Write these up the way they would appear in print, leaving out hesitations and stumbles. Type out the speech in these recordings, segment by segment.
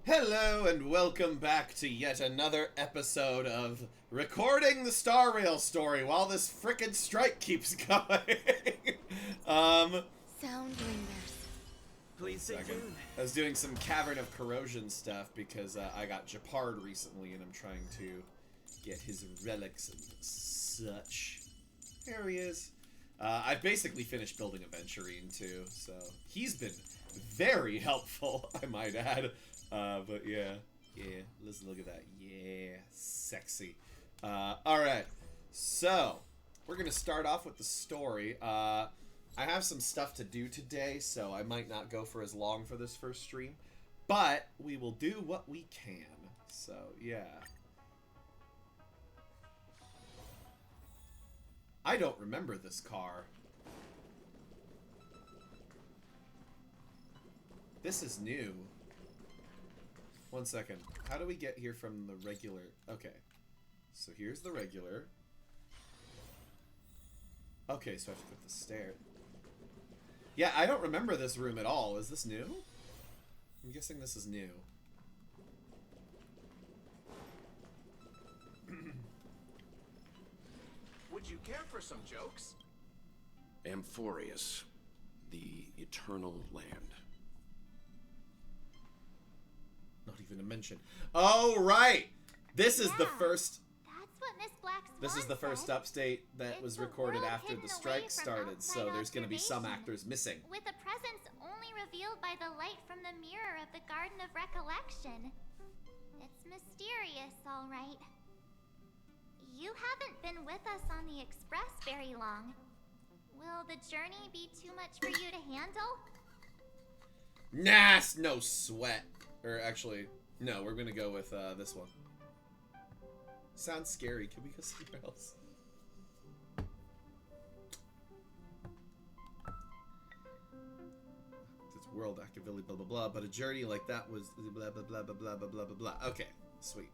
Hello and welcome back to yet another episode of Recording the Star Rail story while this frickin' strike keeps going. Sound ringers. Please stay tuned. I was doing some Cavern of Corrosion stuff because I got Japard recently and I'm trying to get his relics and such. There he is. I've basically finished building Aventurine too, so he's been very helpful, I might add. But yeah, let's look at that. Yeah, sexy. Alright, so we're gonna start off with the story. I have some stuff to do today, so I might not go for as long for this first stream, but we will do what we can. So, yeah. I don't remember this car. This is new. One second. How do we get here from the regular? Okay. So here's the regular. Okay, so I have to put the stair. Yeah, I don't remember this room at all. Is this new? I'm guessing this is new. Would you care for some jokes? Amphorius, the Eternal Land. Not even a mention. Oh, right! This is the first... That's what Miss Black's This is the first upstate that was recorded after the strike started, so there's going to be some actors missing. With a presence only revealed by the light from the mirror of the Garden of Recollection. It's mysterious, all right. You haven't been with us on the Express very long. Will the journey be too much for you to handle? Nah, no sweat. Or actually, no, we're going to go with this one. Sounds scary. Can we go somewhere else? It's world Acavili, blah, blah, blah. But a journey like that was blah, blah, blah, blah, blah, blah, blah, blah, blah. Okay, sweet.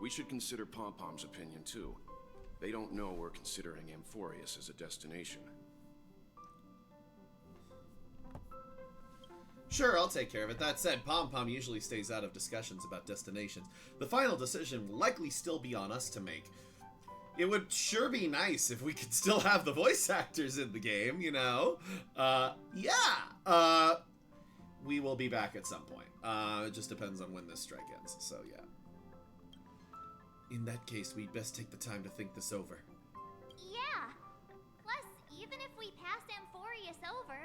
We should consider Pom-Pom's opinion, too. They don't know we're considering Amphorius as a destination. Sure, I'll take care of it. That said, Pom-Pom usually stays out of discussions about destinations. The final decision will likely still be on us to make. It would sure be nice if we could still have the voice actors in the game, you know? Yeah! We will be back at some point. It just depends on when this strike ends, so yeah. In that case, we'd best take the time to think this over. Yeah. Plus, even if we pass Amphorius over,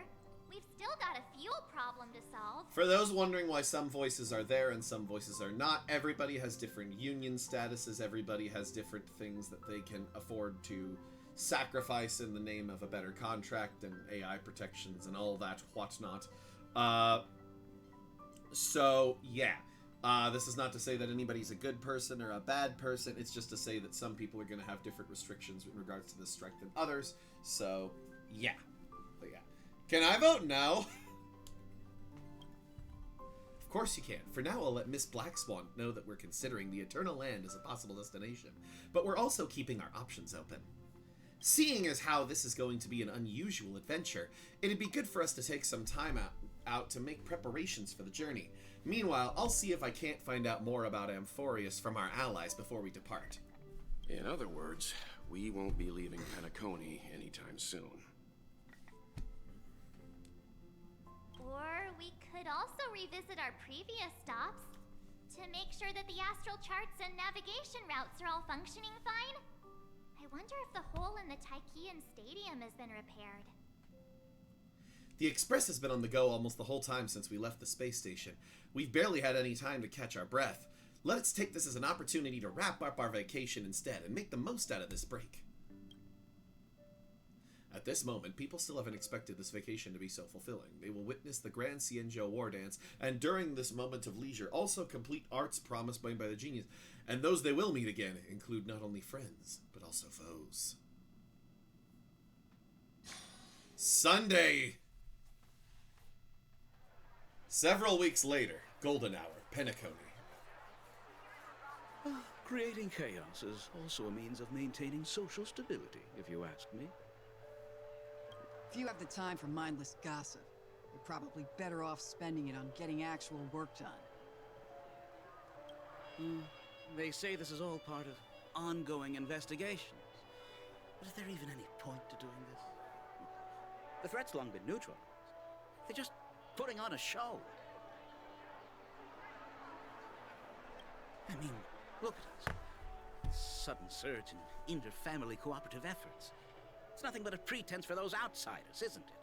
we've still got a fuel problem to solve. For those wondering why some voices are there and some voices are not, everybody has different union statuses, everybody has different things that they can afford to sacrifice in the name of a better contract and AI protections and all that whatnot. So, yeah. This is not to say that anybody's a good person or a bad person, it's just to say that some people are going to have different restrictions in regards to this strike than others, so, yeah. But yeah. Can I vote no? Of course you can. For now, I'll let Miss Blackswan know that we're considering the Eternal Land as a possible destination, but we're also keeping our options open. Seeing as how this is going to be an unusual adventure, it'd be good for us to take some time out to make preparations for the journey. Meanwhile, I'll see if I can't find out more about Amphorius from our allies before we depart. In other words, we won't be leaving Penacony anytime soon. Or we could also revisit our previous stops to make sure that the astral charts and navigation routes are all functioning fine. I wonder if the hole in the Tychean Stadium has been repaired. The Express has been on the go almost the whole time since we left the space station. We've barely had any time to catch our breath. Let's take this as an opportunity to wrap up our vacation instead and make the most out of this break. At this moment, people still haven't expected this vacation to be so fulfilling. They will witness the Grand Cienjo War Dance, and during this moment of leisure, also complete arts promised by the genius. And those they will meet again include not only friends, but also foes. Sunday! Several weeks later, Golden Hour, Penacony. Creating chaos is also a means of maintaining social stability, if you ask me. If you have the time for mindless gossip, you're probably better off spending it on getting actual work done. They say this is all part of ongoing investigations. But is there even any point to doing this? The threat's long been neutralized. They're just putting on a show. I mean, look at us. Sudden surge in inter-family cooperative efforts. It's nothing but a pretense for those outsiders, isn't it?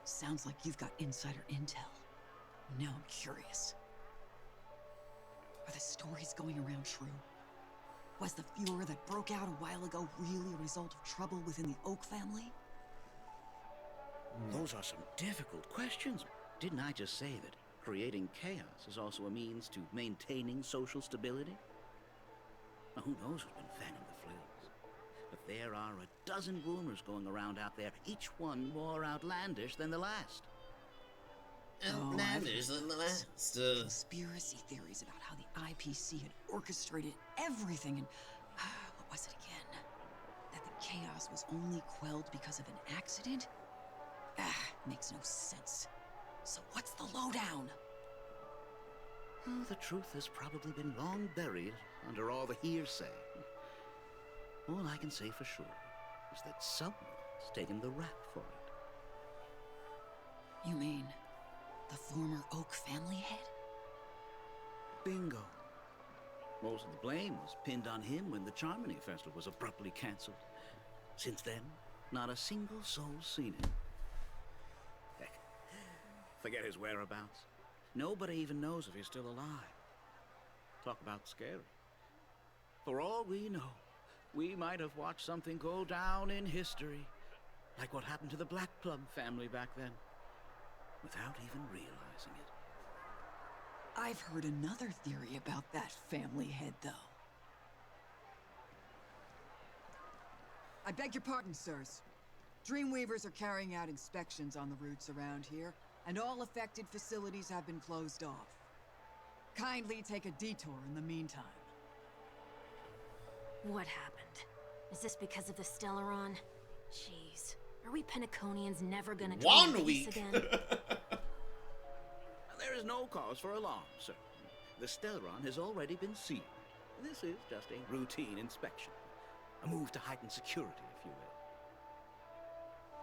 Sounds like you've got insider intel. Now I'm curious. Are the stories going around true? Was the furor that broke out a while ago really a result of trouble within the Oak family? Those are some difficult questions. Didn't I just say that creating chaos is also a means to maintaining social stability? Now, who knows who's been fanning the flames? But there are a dozen rumors going around out there, each one more outlandish than the last. Outlandish than the last. Conspiracy theories about how the IPC had orchestrated everything and... what was it again? That the chaos was only quelled because of an accident? Makes no sense. So what's the lowdown? Oh, the truth has probably been long buried under all the hearsay. All I can say for sure is that someone's taken the rap for it. You mean the former Oak family head? Bingo. Most of the blame was pinned on him when the Charmony Festival was abruptly cancelled. Since then, not a single soul's seen him. Heck, forget his whereabouts. Nobody even knows if he's still alive. Talk about scary. For all we know, we might have watched something go down in history, like what happened to the Black Plum family back then, without even realizing it. I've heard another theory about that family head, though. I beg your pardon, sirs. Dreamweavers are carrying out inspections on the routes around here, and all affected facilities have been closed off. Kindly take a detour in the meantime. What happened? Is this because of the Stellaron? Jeez. Are we Penaconians never gonna dream One of week. peace again? There is no cause for alarm, sir. The Stellaron has already been sealed. This is just a routine inspection. A move to heighten security, if you will.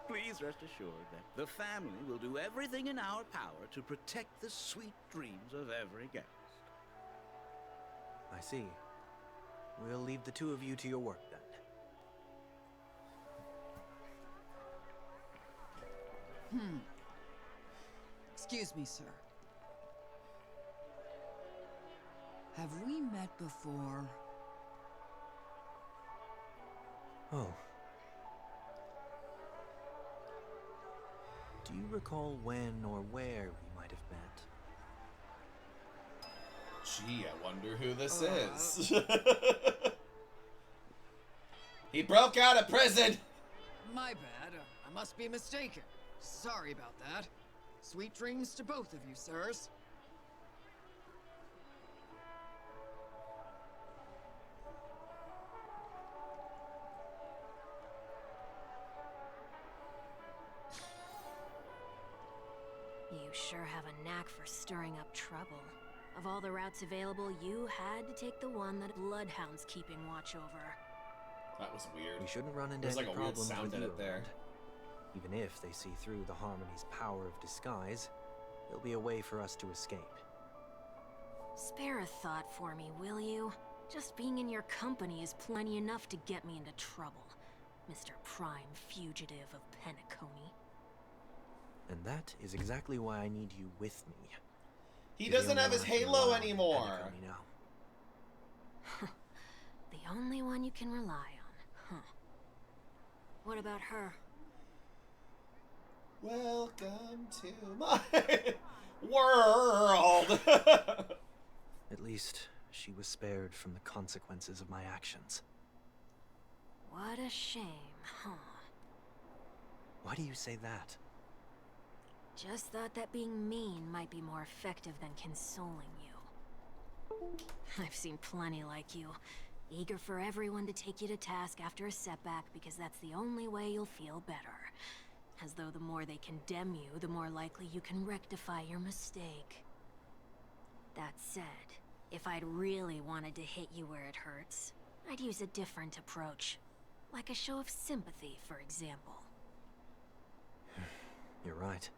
Please rest assured that the family will do everything in our power to protect the sweet dreams of every guest. I see. We'll leave the two of you to your work, then. Excuse me, sir. Have we met before? Oh. Do you recall when or where we might have met? Gee, I wonder who this is. He broke out of prison! My bad. I must be mistaken. Sorry about that. Sweet dreams to both of you, sirs. You sure have a knack for stirring up trouble. Of all the routes available, you had to take the one that Bloodhound's keeping watch over. That was weird. We shouldn't run into There's any like a weird problems sound with in you it there. around. Even if they see through the Harmony's power of disguise, there'll be a way for us to escape. Spare a thought for me, will you? Just being in your company is plenty enough to get me into trouble, Mr. Prime Fugitive of Penacony. And that is exactly why I need you with me. He You're the doesn't only have his one I can halo rely on in anymore. Penacony now. The only one you can rely on, huh? What about her? Welcome to my world. At least she was spared from the consequences of my actions. What a shame, huh? Why do you say that? Just thought that being mean might be more effective than consoling you. I've seen plenty like you, eager for everyone to take you to task after a setback because that's the only way you'll feel better. As though the more they condemn you, the more likely you can rectify your mistake. That said, If I'd really wanted to hit you where it hurts, I'd use a different approach. Like a show of sympathy, for example. You're right.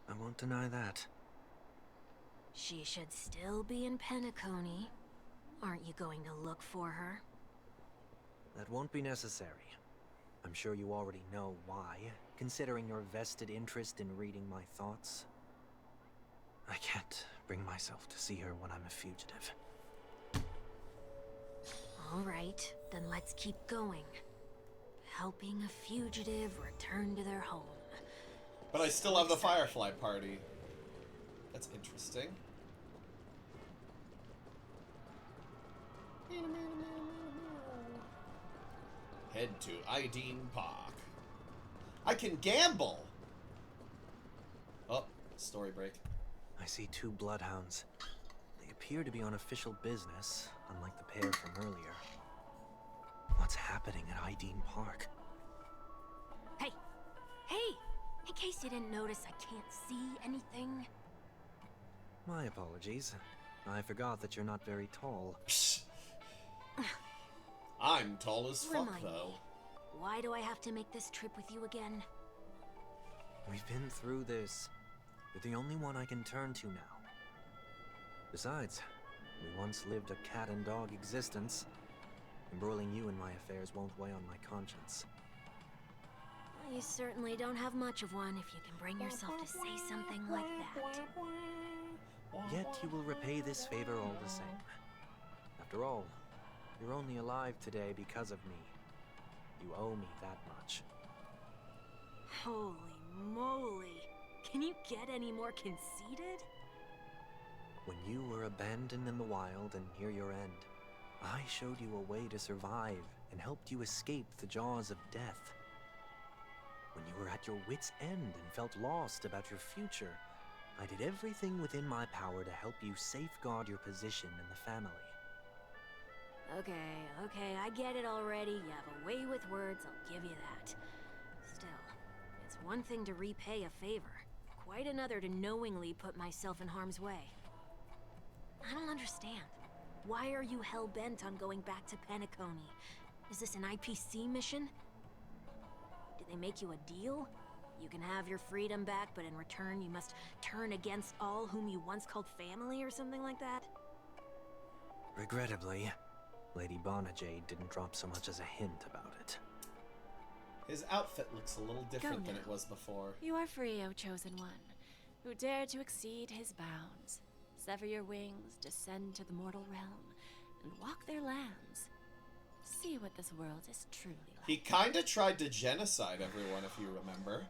I won't deny that. She should still be in Penacony. Aren't you going to look for her? That won't be necessary. I'm sure you already know why, considering your vested interest in reading my thoughts. I can't bring myself to see her when I'm a fugitive. All right, then let's keep going. Helping a fugitive return to their home. But I still have the Firefly Party. That's interesting. Head to Ideen Park. I can gamble! Oh, story break. I see 2 bloodhounds. They appear to be on official business, unlike the pair from earlier. What's happening at Ideen Park? Hey! Hey! In case you didn't notice, I can't see anything. My apologies. I forgot that you're not very tall. I'm tall as fuck, Remind though. me, why do I have to make this trip with you again? We've been through this. You're the only one I can turn to now. Besides, we once lived a cat-and-dog existence. Embroiling you in my affairs won't weigh on my conscience. You certainly don't have much of one if you can bring yourself to say something like that. Yet you will repay this favor all the same. After all, you're only alive today because of me. You owe me that much. Holy moly! Can you get any more conceited? When you were abandoned in the wild and near your end, I showed you a way to survive and helped you escape the jaws of death. When you were at your wit's end and felt lost about your future, I did everything within my power to help you safeguard your position in the family. Okay, I get it already. You have a way with words, I'll give you that. Still, it's one thing to repay a favor, quite another to knowingly put myself in harm's way. I don't understand. Why are you hell-bent on going back to Penacony? Is this an IPC mission? Did they make you a deal? You can have your freedom back, but in return you must turn against all whom you once called family or something like that? Regrettably, Lady Bonajade didn't drop so much as a hint about it. His outfit looks a little different than now. it was before. You are free, O Chosen One, who dare to exceed his bounds. Sever your wings, descend to the mortal realm, and walk their lands. See what this world is truly like. He kinda tried to genocide everyone, if you remember.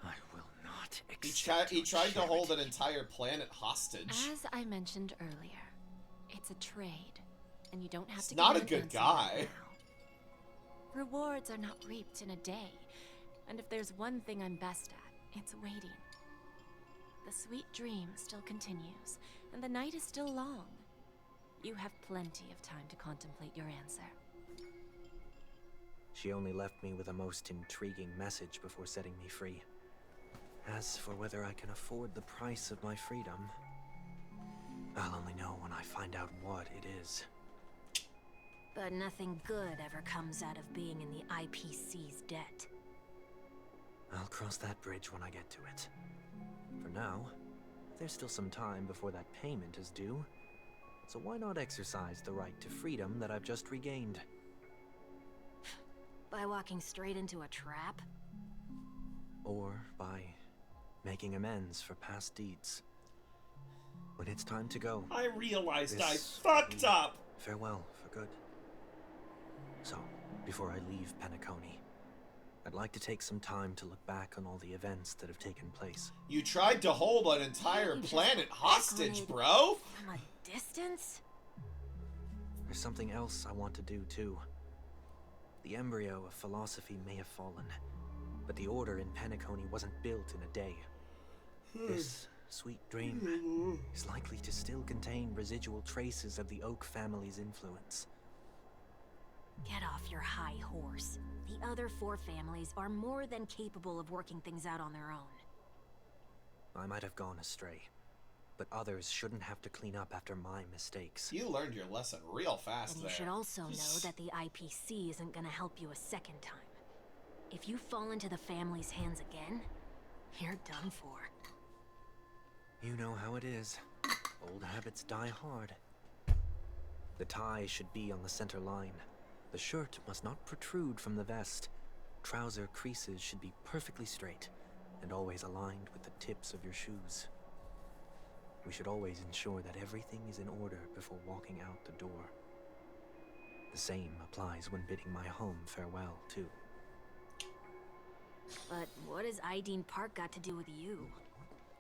I will not He accept tried to hold an charity. entire planet hostage. As I mentioned earlier, it's a trade, and you don't have He's to not give a good an answer guy. right now. Rewards are not reaped in a day, and if there's one thing I'm best at, it's waiting. The sweet dream still continues, and the night is still long. You have plenty of time to contemplate your answer. She only left me with a most intriguing message before setting me free. As for whether I can afford the price of my freedom, I'll only know when I find out what it is. But nothing good ever comes out of being in the IPC's debt. I'll cross that bridge when I get to it. For now, there's still some time before that payment is due, so why not exercise the right to freedom that I've just regained? By walking straight into a trap? Or by making amends for past deeds. When it's time to go, I realized I this fucked will up! farewell for good. So, before I leave Penacony, I'd like to take some time to look back on all the events that have taken place. You tried to hold an entire You just planet hostage, decorated bro! From a distance? There's something else I want to do too. The embryo of philosophy may have fallen, but the order in Penacony wasn't built in a day. This sweet dream is likely to still contain residual traces of the Oak family's influence. Get off your high horse. The other 4 families are more than capable of working things out on their own. I might have gone astray, but others shouldn't have to clean up after my mistakes. You learned your lesson real fast And there. you should also know that the IPC isn't gonna help you a second time. If you fall into the family's hands again, you're done for. You know how it is. Old habits die hard. The tie should be on the center line. The shirt must not protrude from the vest. Trouser creases should be perfectly straight and always aligned with the tips of your shoes. We should always ensure that everything is in order before walking out the door. The same applies when bidding my home farewell, too. But what has Ideen Park got to do with you?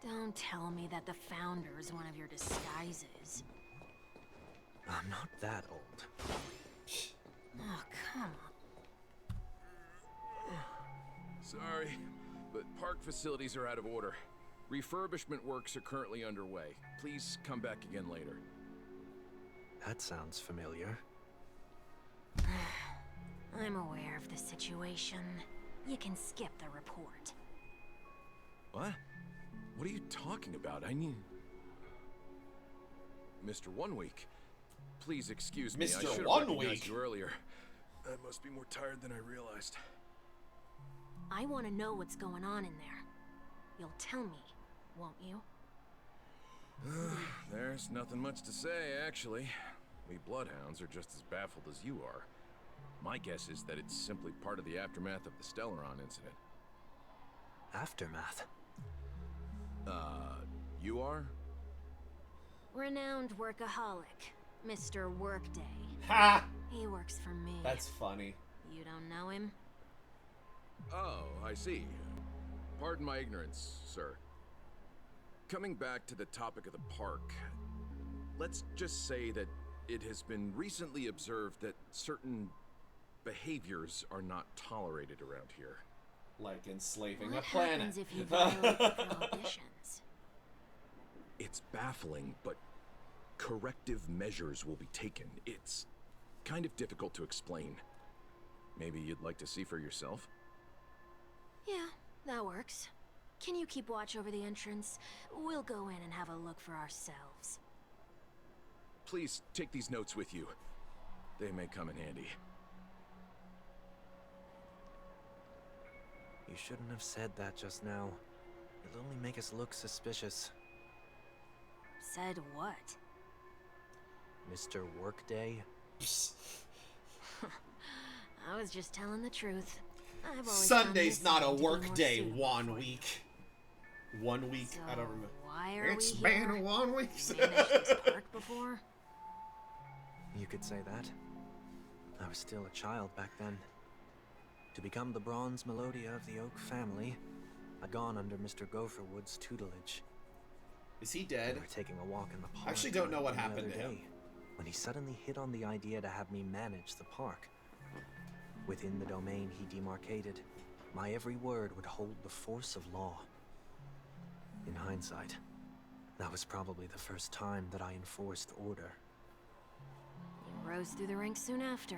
Don't tell me that the Founder is one of your disguises. I'm not that old. Oh, come on. Sorry, but park facilities are out of order. Refurbishment works are currently underway. Please come back again later. That sounds familiar. I'm aware of the situation. You can skip the report. What? What are you talking about? I mean... Mr. One Week, please excuse me. I Mr. should have One recognized Week? you earlier. I must be more tired than I realized. I want to know what's going on in there. You'll tell me, won't you? There's nothing much to say, actually. We Bloodhounds are just as baffled as you are. My guess is that it's simply part of the aftermath of the Stellaron incident. Aftermath? You are? Renowned workaholic, Mr. Workday. Ha! He works for me. That's funny. You don't know him? Oh, I see. Pardon my ignorance, sir. Coming back to the topic of the park, let's just say that it has been recently observed that certain behaviors are not tolerated around here. Like enslaving What a planet. happens if you violate the prohibitions? It's baffling, but corrective measures will be taken. It's kind of difficult to explain. Maybe you'd like to see for yourself? Yeah, that works. Can you keep watch over the entrance? We'll go in and have a look for ourselves. Please take these notes with you. They may come in handy. You shouldn't have said that just now. It'll only make us look suspicious. Said what? Mr. Workday? I was just telling the truth. I've always Sunday's found not a this to be work more day. suitable 1 for week. 1 week. So I don't remember. why are It's we here? been 1 week. You managed this park before? You could say that. I was still a child back then. To become the bronze Melodia of the Oak family, I'd gone under Mr. Gopherwood's tutelage. Is he We dead? were taking a walk in the park. I actually don't know what the happened other to him. day, when he suddenly hit on the idea to have me manage the park. Within the domain he demarcated, my every word would hold the force of law. In hindsight, that was probably the first time that I enforced order. You rose through the ranks soon after.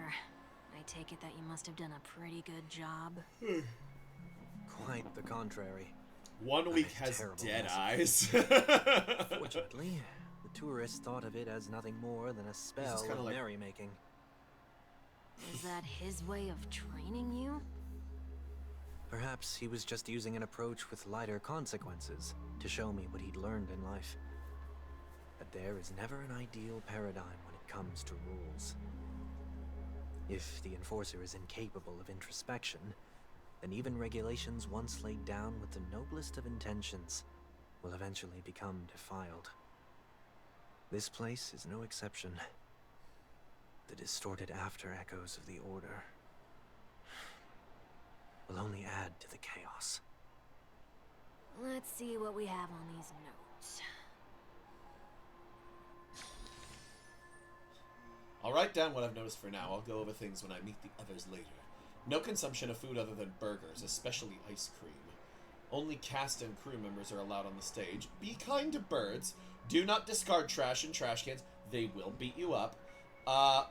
I take it that you must have done a pretty good job. Quite the contrary. 1 I'm week a has terrible dead messenger. eyes. Fortunately, the tourists thought of it as nothing more than a spell kinda of like- merrymaking. Is that his way of training you? Perhaps he was just using an approach with lighter consequences to show me what he'd learned in life. But there is never an ideal paradigm when it comes to rules. If the enforcer is incapable of introspection, then even regulations once laid down with the noblest of intentions will eventually become defiled. This place is no exception. The distorted after echoes of the Order will only add to the chaos. Let's see what we have on these notes. I'll write down what I've noticed for now. I'll go over things when I meet the others later. No consumption of food other than burgers, especially ice cream. Only cast and crew members are allowed on the stage. Be kind to birds. Do not discard trash in trash cans. They will beat you up.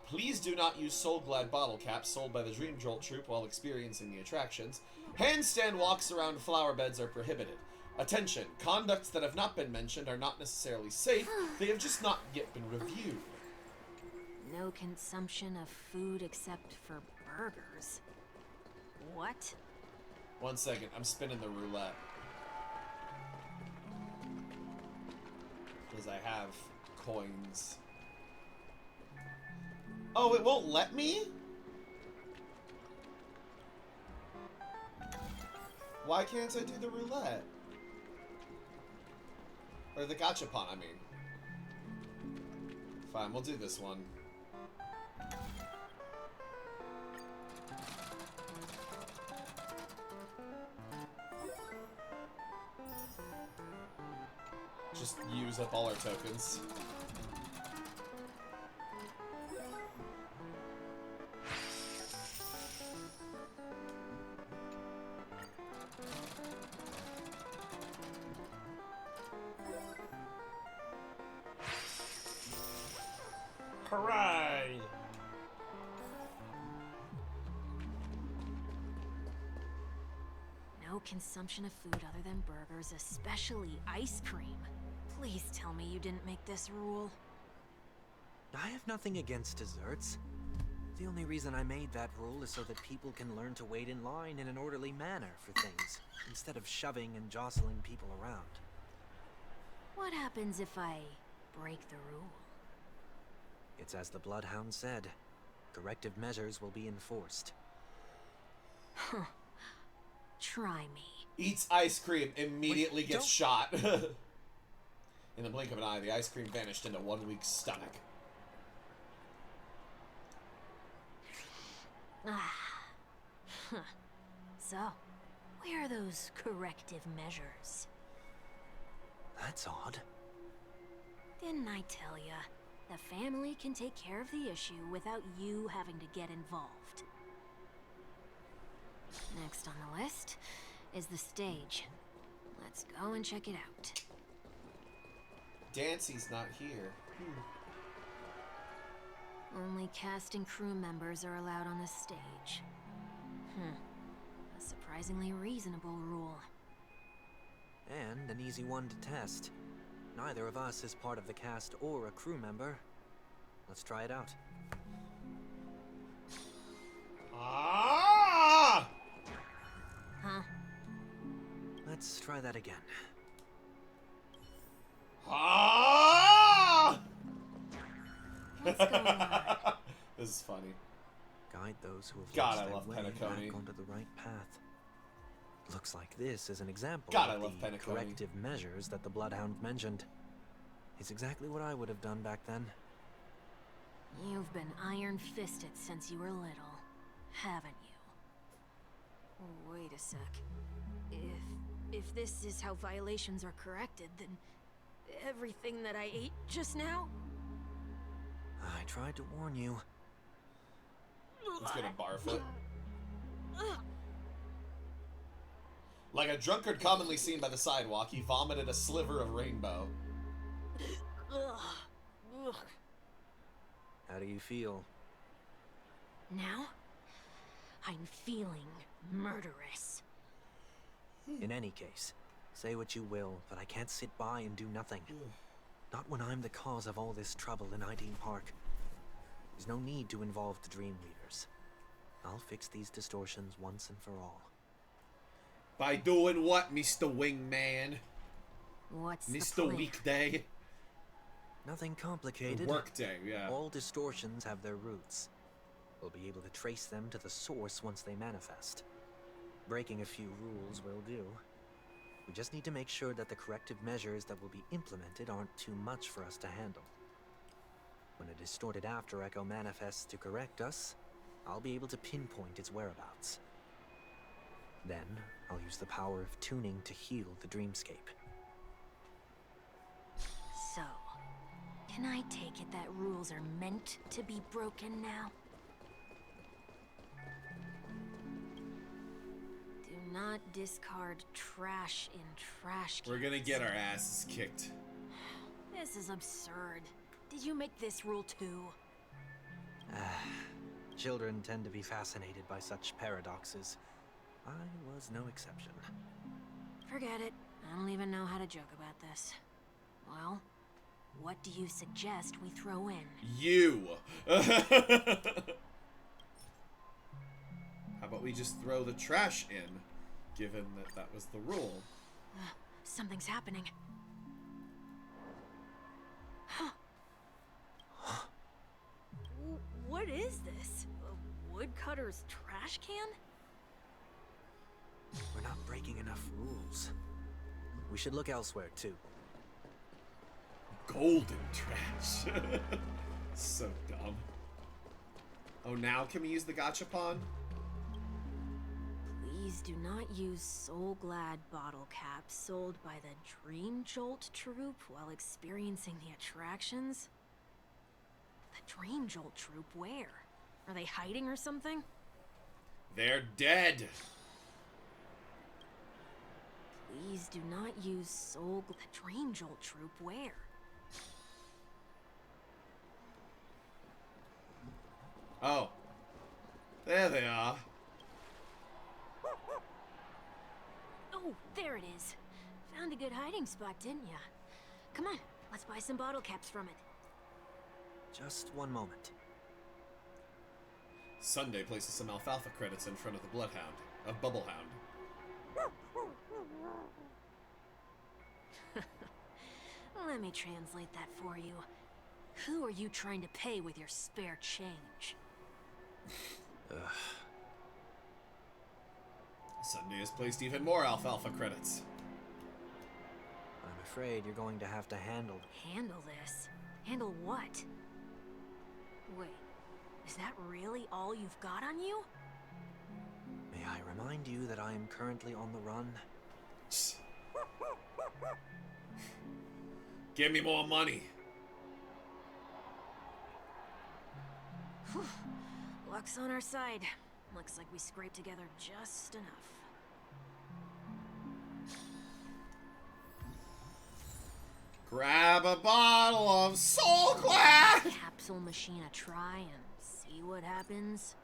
Please do not use Soul Glad bottle caps sold by the Dream Jolt troupe while experiencing the attractions. Handstand walks around flower beds are prohibited. Attention, conducts that have not been mentioned are not necessarily safe, they have just not yet been reviewed. No consumption of food except for burgers. What? 1 second, I'm spinning the roulette. Because I have coins. Oh, it won't let me? Why can't I do the roulette? Or the gachapon, I mean. Fine, we'll do this one. Just use up all our tokens. Hooray! No consumption of food other than burgers, especially ice cream. Please tell me you didn't make this rule. I have nothing against desserts. The only reason I made that rule is so that people can learn to wait in line in an orderly manner for things, instead of shoving and jostling people around. What happens if I break the rule? It's as the Bloodhound said. Corrective measures will be enforced. Huh. Try me. Eats ice cream, immediately Wait, gets shot. In the blink of an eye, the ice cream vanished into 1 week's stomach. Ah. Huh. So, where are those corrective measures? That's odd. Didn't I tell ya? The family can take care of the issue without you having to get involved. Next on the list is the stage. Let's go and check it out. Dancy's not here. Only cast and crew members are allowed on the stage. A surprisingly reasonable rule. And an easy one to test. Neither of us is part of the cast or a crew member. Let's try it out. Ah! Huh? Let's try that again. Ah! What's going on? This is funny. Guide those who have God, lost I their love way Penacony. back onto the right path. Looks like this is an example God, I of love the Penacony. corrective measures that the Bloodhound mentioned. It's exactly what I would have done back then. You've been iron-fisted since you were little, haven't you? Wait a sec. If this is how violations are corrected, then everything that I ate just now? I tried to warn you. Let's get a barf it. Like a drunkard commonly seen by the sidewalk, he vomited a sliver of rainbow. Ugh. How do you feel? Now, I'm feeling murderous. In any case, say what you will, but I can't sit by and do nothing. Not when I'm the cause of all this trouble in Ideen Park. There's no need to involve the Dream Weavers. I'll fix these distortions once and for all. By doing what, Mr. Wingman? What's the Mr. plan? Weekday? Nothing complicated. Workday, yeah. All distortions have their roots. We'll be able to trace them to the source once they manifest. Breaking a few rules will do. We just need to make sure that the corrective measures that will be implemented aren't too much for us to handle. When a distorted after echo manifests to correct us, I'll be able to pinpoint its whereabouts. Then, I'll use the power of tuning to heal the dreamscape. So, can I take it that rules are meant to be broken now? Do not discard trash in trash cans. We're gonna get our asses kicked. This is absurd. Did you make this rule too? Children tend to be fascinated by such paradoxes. I was no exception. Forget it. I don't even know how to joke about this. Well, what do you suggest we throw in? You! How about we just throw the trash in, given that that was the rule? Something's happening. Huh. What is this? A woodcutter's trash can? We're not breaking enough rules. We should look elsewhere, too. Golden trash. So dumb. Oh, now can we use the gachapon? Please do not use Soul Glad bottle caps sold by the Dream Jolt troupe while experiencing the attractions. The Dream Jolt troupe, where? Are they hiding or something? They're dead. Please do not use the Dream Jolt troupe, where? Oh. There they are. Oh, there it is. Found a good hiding spot, didn't ya? Come on, let's buy some bottle caps from it. Just one moment. Sunday places some alfalfa credits in front of the Bloodhound. Of Bubblehound. Let me translate that for you. Who are you trying to pay with your spare change? Sunday has placed even more alfalfa credits. I'm afraid you're going to have to handle... Handle this? Handle what? Wait, is that really all you've got on you? May I remind you that I am currently on the run? Give me more money. Whew. Luck's on our side. Looks like we scraped together just enough. Grab a bottle of Soul Glad! Capsule machine a try and see what happens.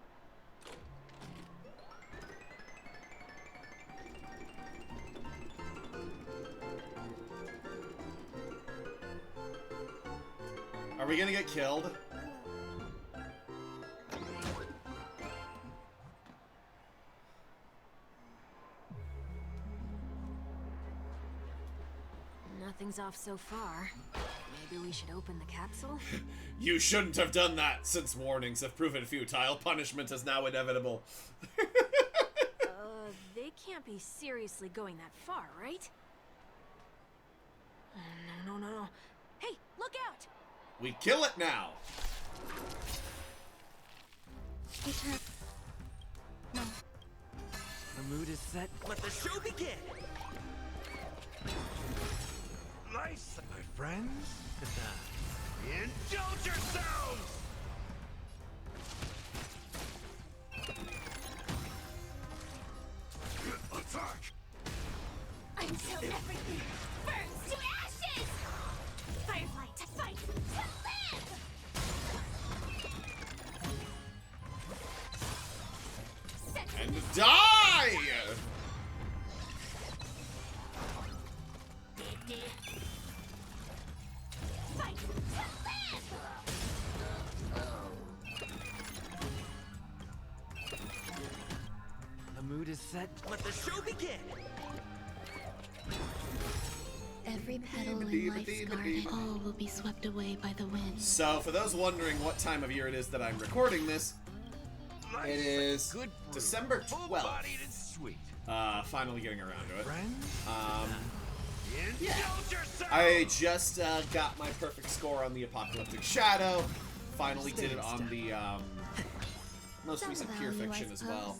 Are we gonna get killed? Nothing's off so far. Maybe we should open the capsule? You shouldn't have done that, since warnings have proven futile. Punishment is now inevitable. They can't be seriously going that far, right? No. Hey, look out! We kill it now! No. The mood is set. Let the show begin! Nice, my friends. Indulge yourselves! Attack! Until everything burns to ashes! Firefly to fight, to live! And die! Fight to live! The mood is set. Let the show begin! Every petal in life's garden, all will be swept away by the wind. So, for those wondering what time of year it is that I'm recording this, it is Good fruit. December 12th. Full-bodied and sweet. Finally getting around to it. Friends? Yeah. Indulge yourselves! I just got my perfect score on the Apocalyptic Shadow. Finally did it on the most Some recent Pure value, I Fiction as well.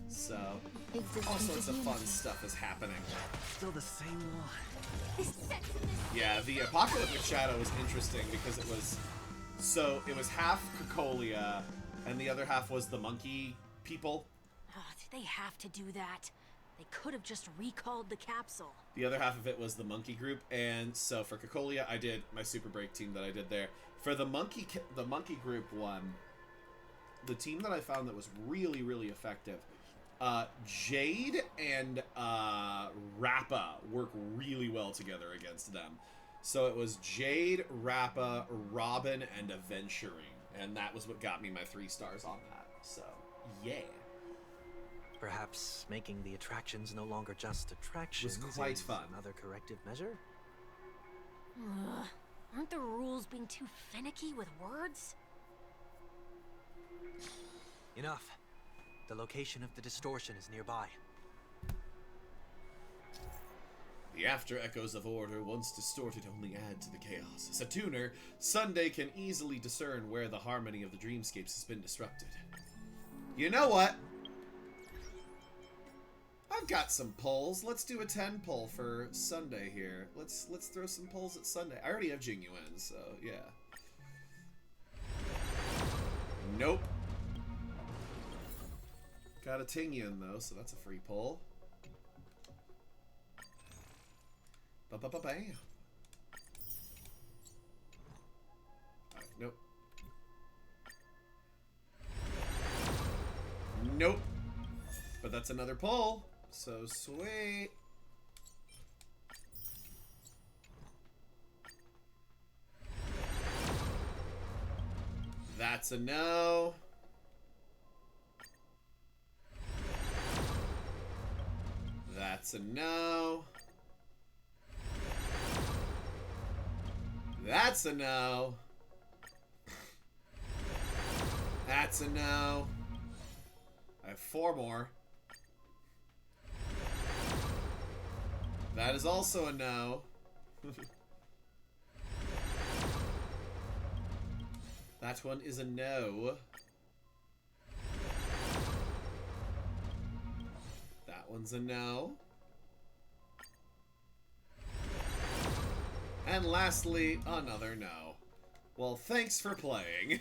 So, all Existence sorts of is fun human. stuff is happening. Still the same one. Yeah, the Apocalyptic Shadow was interesting because it was half Cocolia and the other half was the monkey people. Oh, did they have to do that? They could have just recalled the capsule. The other half of it was the monkey group, and so for Cocolia, I did my Super Break team that I did there. For the monkey group one, the team that I found that was really, really effective Jade and Rappa work really well together against them. So it was Jade, Rappa, Robin, and Aventuring. And that was what got me my 3 stars on that. So, yeah. Perhaps making the attractions no longer just attractions was quite is fun. Another corrective measure? Ugh. Aren't the rules being too finicky with words? Enough. The location of the distortion is nearby. The after echoes of order, once distorted, only add to the chaos. As a tuner, Sunday can easily discern where the harmony of the dreamscapes has been disrupted. You know what? I've got some polls. Let's do a 10 poll for Sunday here. Let's throw some polls at Sunday. I already have Jingyuan, so yeah. Nope. Got a Tingyun though, so that's a free poll. Ba-ba-ba-bam. Nope. Nope. But that's another poll. So sweet. That's a no. That's a no. That's a no. That's a no. I have 4 more. That is also a no. That one is a no. That one's a no. And lastly, another no. Well, thanks for playing.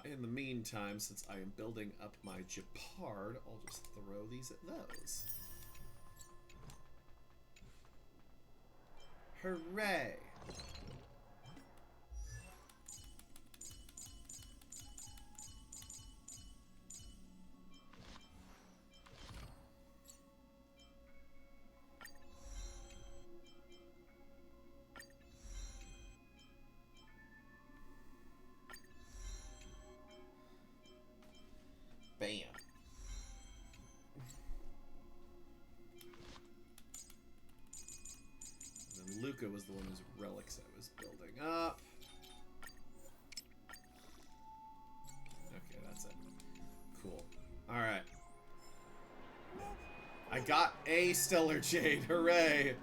In the meantime, since I am building up my Japard, I'll just throw these at those. Hooray! Bam. And then Luca was the one whose relics I was building up. Okay, that's it. Cool. Alright. I got a Stellar Jade. Hooray!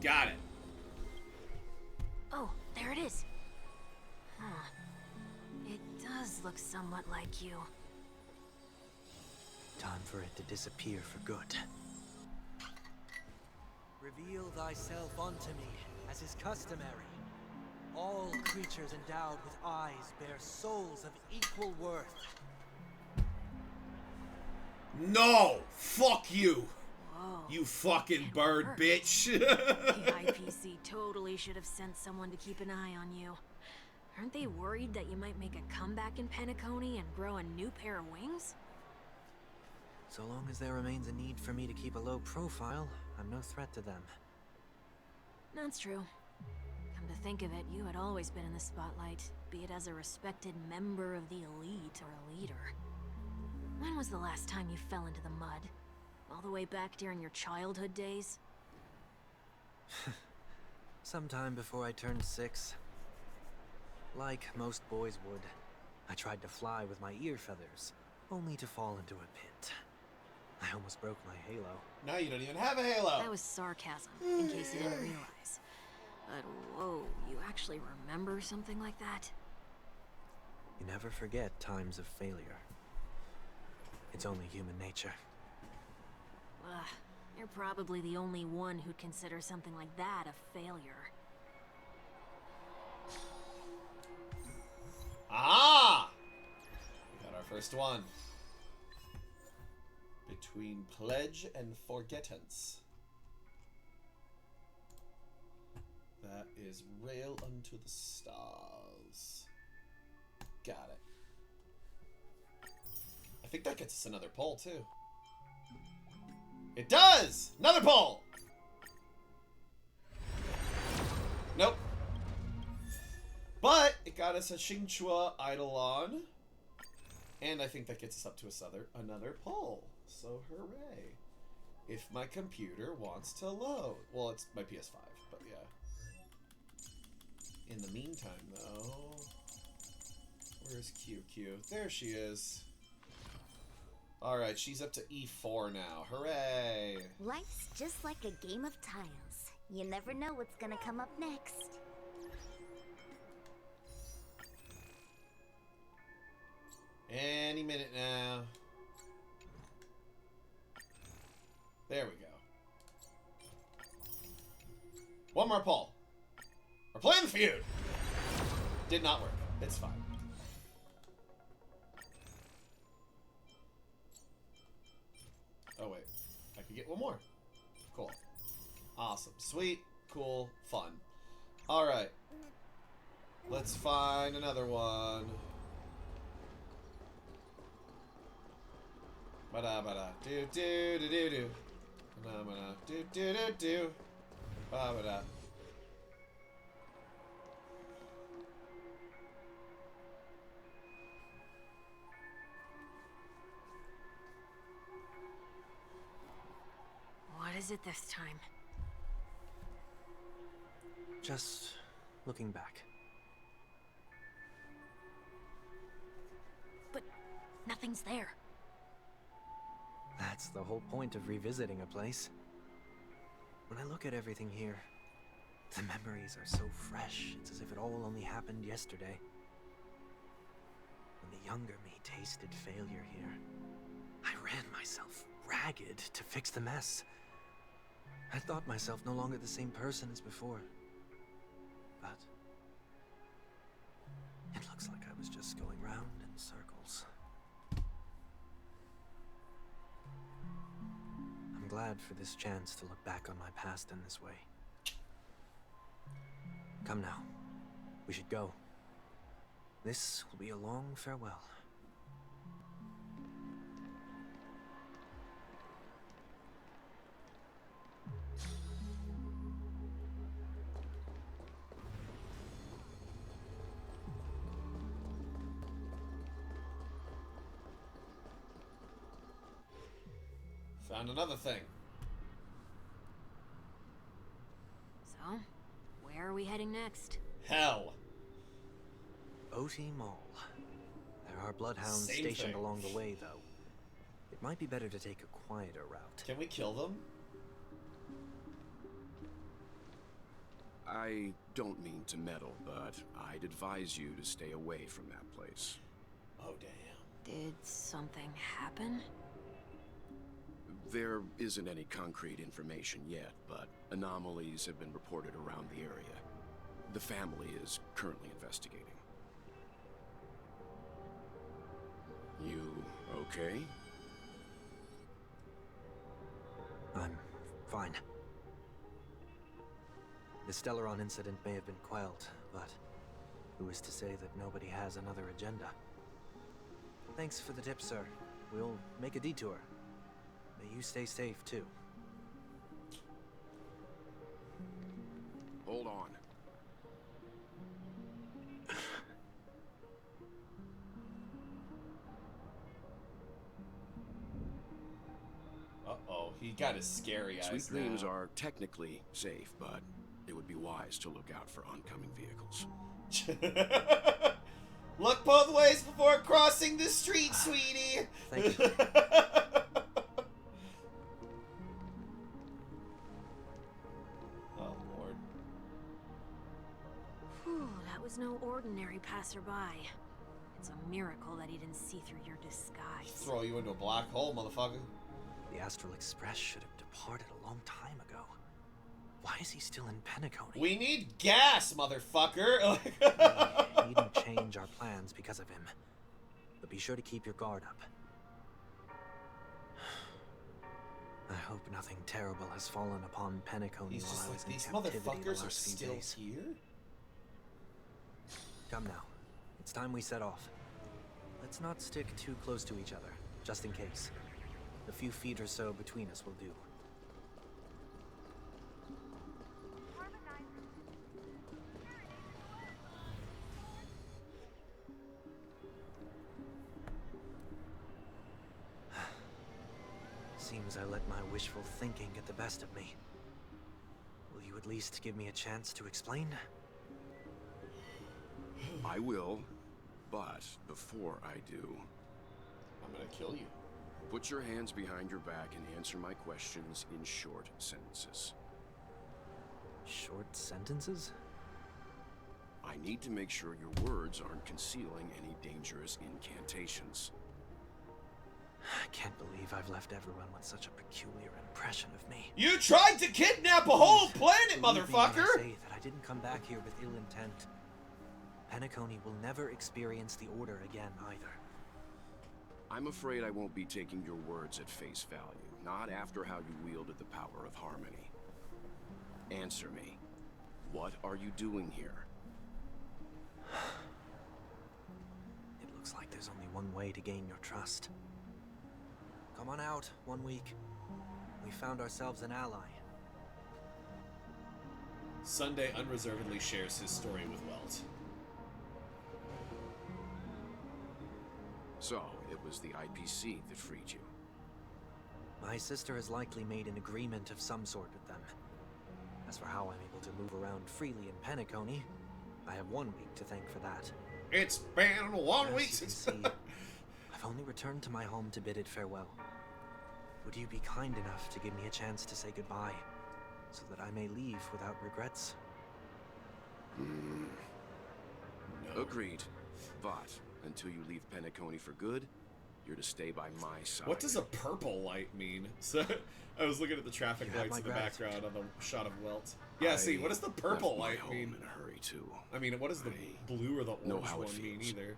Got it. Oh, there it is. Huh. It does look somewhat like you. Time for it to disappear for good. Reveal thyself unto me, as is customary. All creatures endowed with eyes bear souls of equal worth. No! Fuck you! Whoa. You fucking bird, hurt. bitch! The IPC totally should have sent someone to keep an eye on you. Aren't they worried that you might make a comeback in Penacony and grow a new pair of wings? So long as there remains a need for me to keep a low profile, I'm no threat to them. That's true. Come to think of it, you had always been in the spotlight, be it as a respected member of the elite or a leader. When was the last time you fell into the mud? All the way back during your childhood days? Sometime before I turned 6. Like most boys would, I tried to fly with my ear feathers, only to fall into a pit. I almost broke my halo. Now you don't even have a halo! That was sarcasm, in case you didn't realize. But whoa, you actually remember something like that? You never forget times of failure. It's only human nature. Ugh, you're probably the only one who'd consider something like that a failure. Ah! We got our first one. Between pledge and forgettance. That is rail unto the stars. Got it. I think that gets us another pull, too. It does! Another pull! Nope. But it got us a Xingchua Eidolon. And I think that gets us up to another pull. So hooray. If my computer wants to load. Well, it's my PS5, but yeah. In the meantime, though... Where's QQ? There she is. Alright, she's up to E4 now. Hooray! Life's just like a game of tiles. You never know what's gonna come up next. Any minute now. There we go. One more pull. We're playing the feud! Did not work. It's fine. Oh, wait. I could get one more. Cool. Awesome. Sweet. Cool. Fun. Alright. Let's find another one. Ba-da-ba-da. Do-do-do-do-do. Ba-da-ba-da. Do-do-do-do. Ba-ba-da. What is it this time? Just looking back. But nothing's there. That's the whole point of revisiting a place. When I look at everything here, the memories are so fresh, it's as if it all only happened yesterday. When the younger me tasted failure here, I ran myself ragged to fix the mess. I thought myself no longer the same person as before. But it looks like I was just going round in circles. I'm glad for this chance to look back on my past in this way. Come now. We should go. This will be a long farewell. Found another thing. So, where are we heading next? Hell. Oti Mall. There are bloodhounds Same stationed thing. along the way, though. It might be better to take a quieter route. Can we kill them? I don't mean to meddle, but I'd advise you to stay away from that place. Oh, damn. Did something happen? There isn't any concrete information yet, but anomalies have been reported around the area. The family is currently investigating. You okay? I'm fine. The Stellaron incident may have been quelled, but who is to say that nobody has another agenda? Thanks for the tip, sir. We'll make a detour. May you stay safe, too. Hold on. Uh-oh, he got his scary eyes Sweet dreams now. are technically safe, but it would be wise to look out for oncoming vehicles. Look both ways before crossing the street, sweetie. Thank you. Oh, Lord. Whew, that was no ordinary passerby. It's a miracle that he didn't see through your disguise. Throw you into a black hole, motherfucker. The Astral Express should have departed a long time ago. Why is he still in Penacony? We need gas, motherfucker. We needn't change our plans because of him. But be sure to keep your guard up. I hope nothing terrible has fallen upon Penacony He's while just I was like, in these captivity the motherfuckers are last few still days. here? Come now. It's time we set off. Let's not stick too close to each other, just in case. A few feet or so between us will do. Seems I let my wishful thinking get the best of me. Will you at least give me a chance to explain? I will, but before I do, I'm gonna kill you. Put your hands behind your back and answer my questions in short sentences. Short sentences? I need to make sure your words aren't concealing any dangerous incantations. I can't believe I've left everyone with such a peculiar impression of me. You tried to kidnap a whole planet, Believe me when motherfucker! I say that I didn't come back here with ill intent. Penacony will never experience the Order again, either. I'm afraid I won't be taking your words at face value, not after how you wielded the power of harmony. Answer me. What are you doing here? It looks like there's only one way to gain your trust. Come on out, 1 week. We found ourselves an ally. Sunday unreservedly shares his story with Welt. So, it was the IPC that freed you. My sister has likely made an agreement of some sort with them. As for how I'm able to move around freely in Penacony, I have 1 week to thank for that. It's been 1 week As you can since... see, I've only returned to my home to bid it farewell. Would you be kind enough to give me a chance to say goodbye, so that I may leave without regrets? No. No. Agreed. But, until you leave Penacony for good, you're to stay by my side. What does a purple light mean? So, I was looking at the traffic You have lights my in the gratitude. background on the shot of Welt. Yeah, see, what does the purple left my light home mean? in a hurry, too. I mean, what does the blue or the know orange how it one mean feels. either?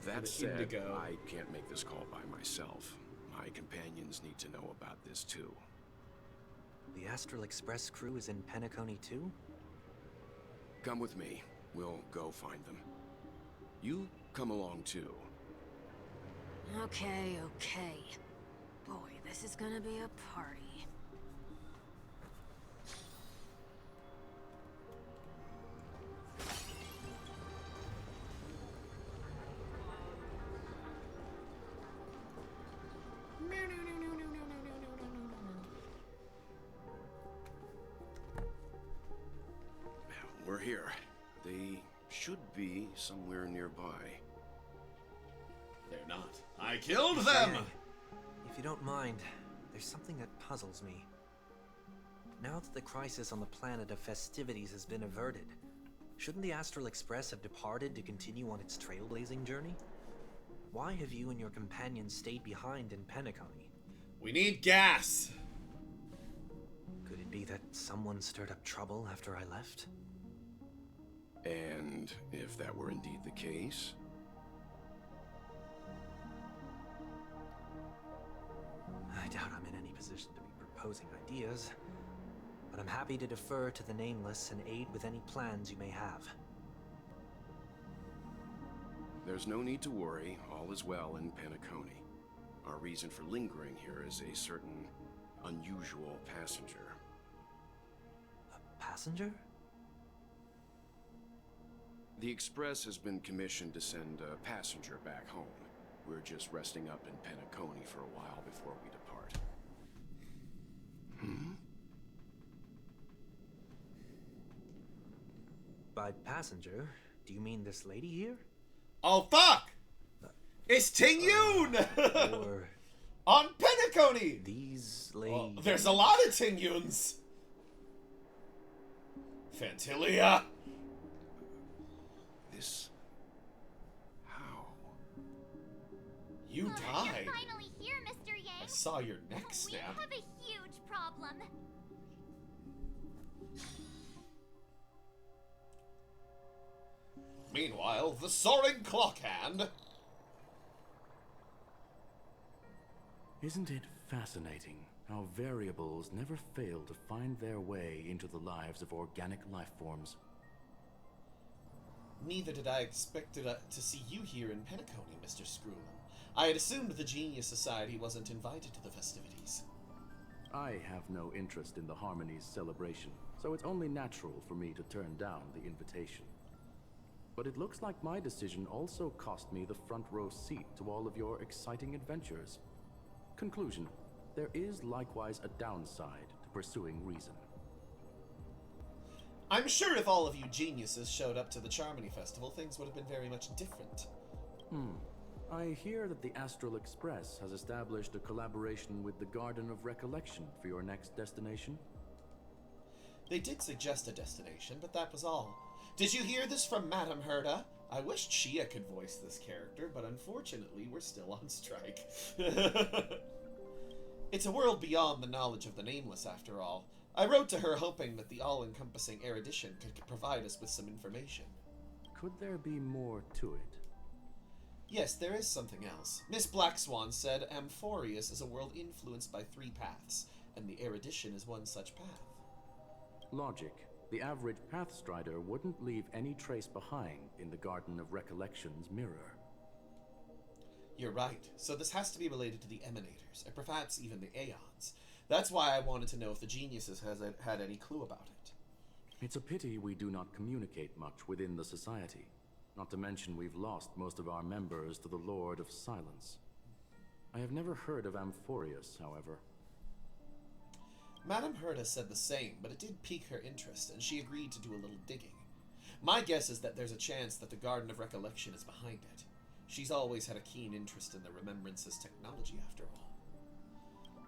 That the said, indigo. I can't make this call by myself. My companions need to know about this, too. The Astral Express crew is in Penacony too? Come with me. We'll go find them. You come along, too. Okay, okay. Boy, this is gonna be a party. We're here. They should be somewhere nearby. They're not. I killed them! If you don't mind, there's something that puzzles me. Now that the crisis on the planet of festivities has been averted, shouldn't the Astral Express have departed to continue on its trailblazing journey? Why have you and your companions stayed behind in Penacony? We need gas! Could it be that someone stirred up trouble after I left? And if that were indeed the case, I doubt I'm in any position to be proposing ideas, but I'm happy to defer to the Nameless and aid with any plans you may have. there's no need to worry. All is well in Penacony. Our reason for lingering here is a certain unusual passenger. A passenger? The Express has been commissioned to send a passenger back home. We're just resting up in Penacony for a while before we depart. By passenger, do you mean this lady here? Oh, fuck! It's Ting Yun! Or On Penacony! these Well, ladies? there's a lot of Ting Yuns! Fantilia! This... how? You died. You're finally here, Mr. Yang. I saw your neck We snap. have a huge problem. Meanwhile, the soaring clock hand. Isn't it fascinating how variables never fail to find their way into the lives of organic life forms? Neither did I expect to see you here in Penacony, Mr. Screwlum. I had assumed the Genius Society wasn't invited to the festivities. I have no interest in the Harmony's celebration, so it's only natural for me to turn down the invitation. But it looks like my decision also cost me the front row seat to all of your exciting adventures. Conclusion: there is likewise a downside to pursuing reason. I'm sure if all of you geniuses showed up to the Charmony Festival, things would have been very much different. I hear that the Astral Express has established a collaboration with the Garden of Recollection for your next destination. They did suggest a destination, but that was all. Did you hear this from Madame Herda? I wished Shia could voice this character, but unfortunately we're still on strike. It's a world beyond the knowledge of the Nameless, after all. I wrote to her hoping that the all-encompassing erudition could provide us with some information. Could there be more to it? Yes, there is something else. Miss Blackswan said Amphorius is a world influenced by 3 paths, and the erudition is one such path. Logic. The average Pathstrider wouldn't leave any trace behind in the Garden of Recollection's mirror. You're right. So this has to be related to the Emanators, and perhaps even the Aeons. That's why I wanted to know if the Geniuses had any clue about it. It's a pity we do not communicate much within the Society. Not to mention we've lost most of our members to the Lord of Silence. I have never heard of Amphorius, however. Madame Herda said the same, but it did pique her interest, and she agreed to do a little digging. My guess is that there's a chance that the Garden of Recollection is behind it. She's always had a keen interest in the Remembrance's technology, after all.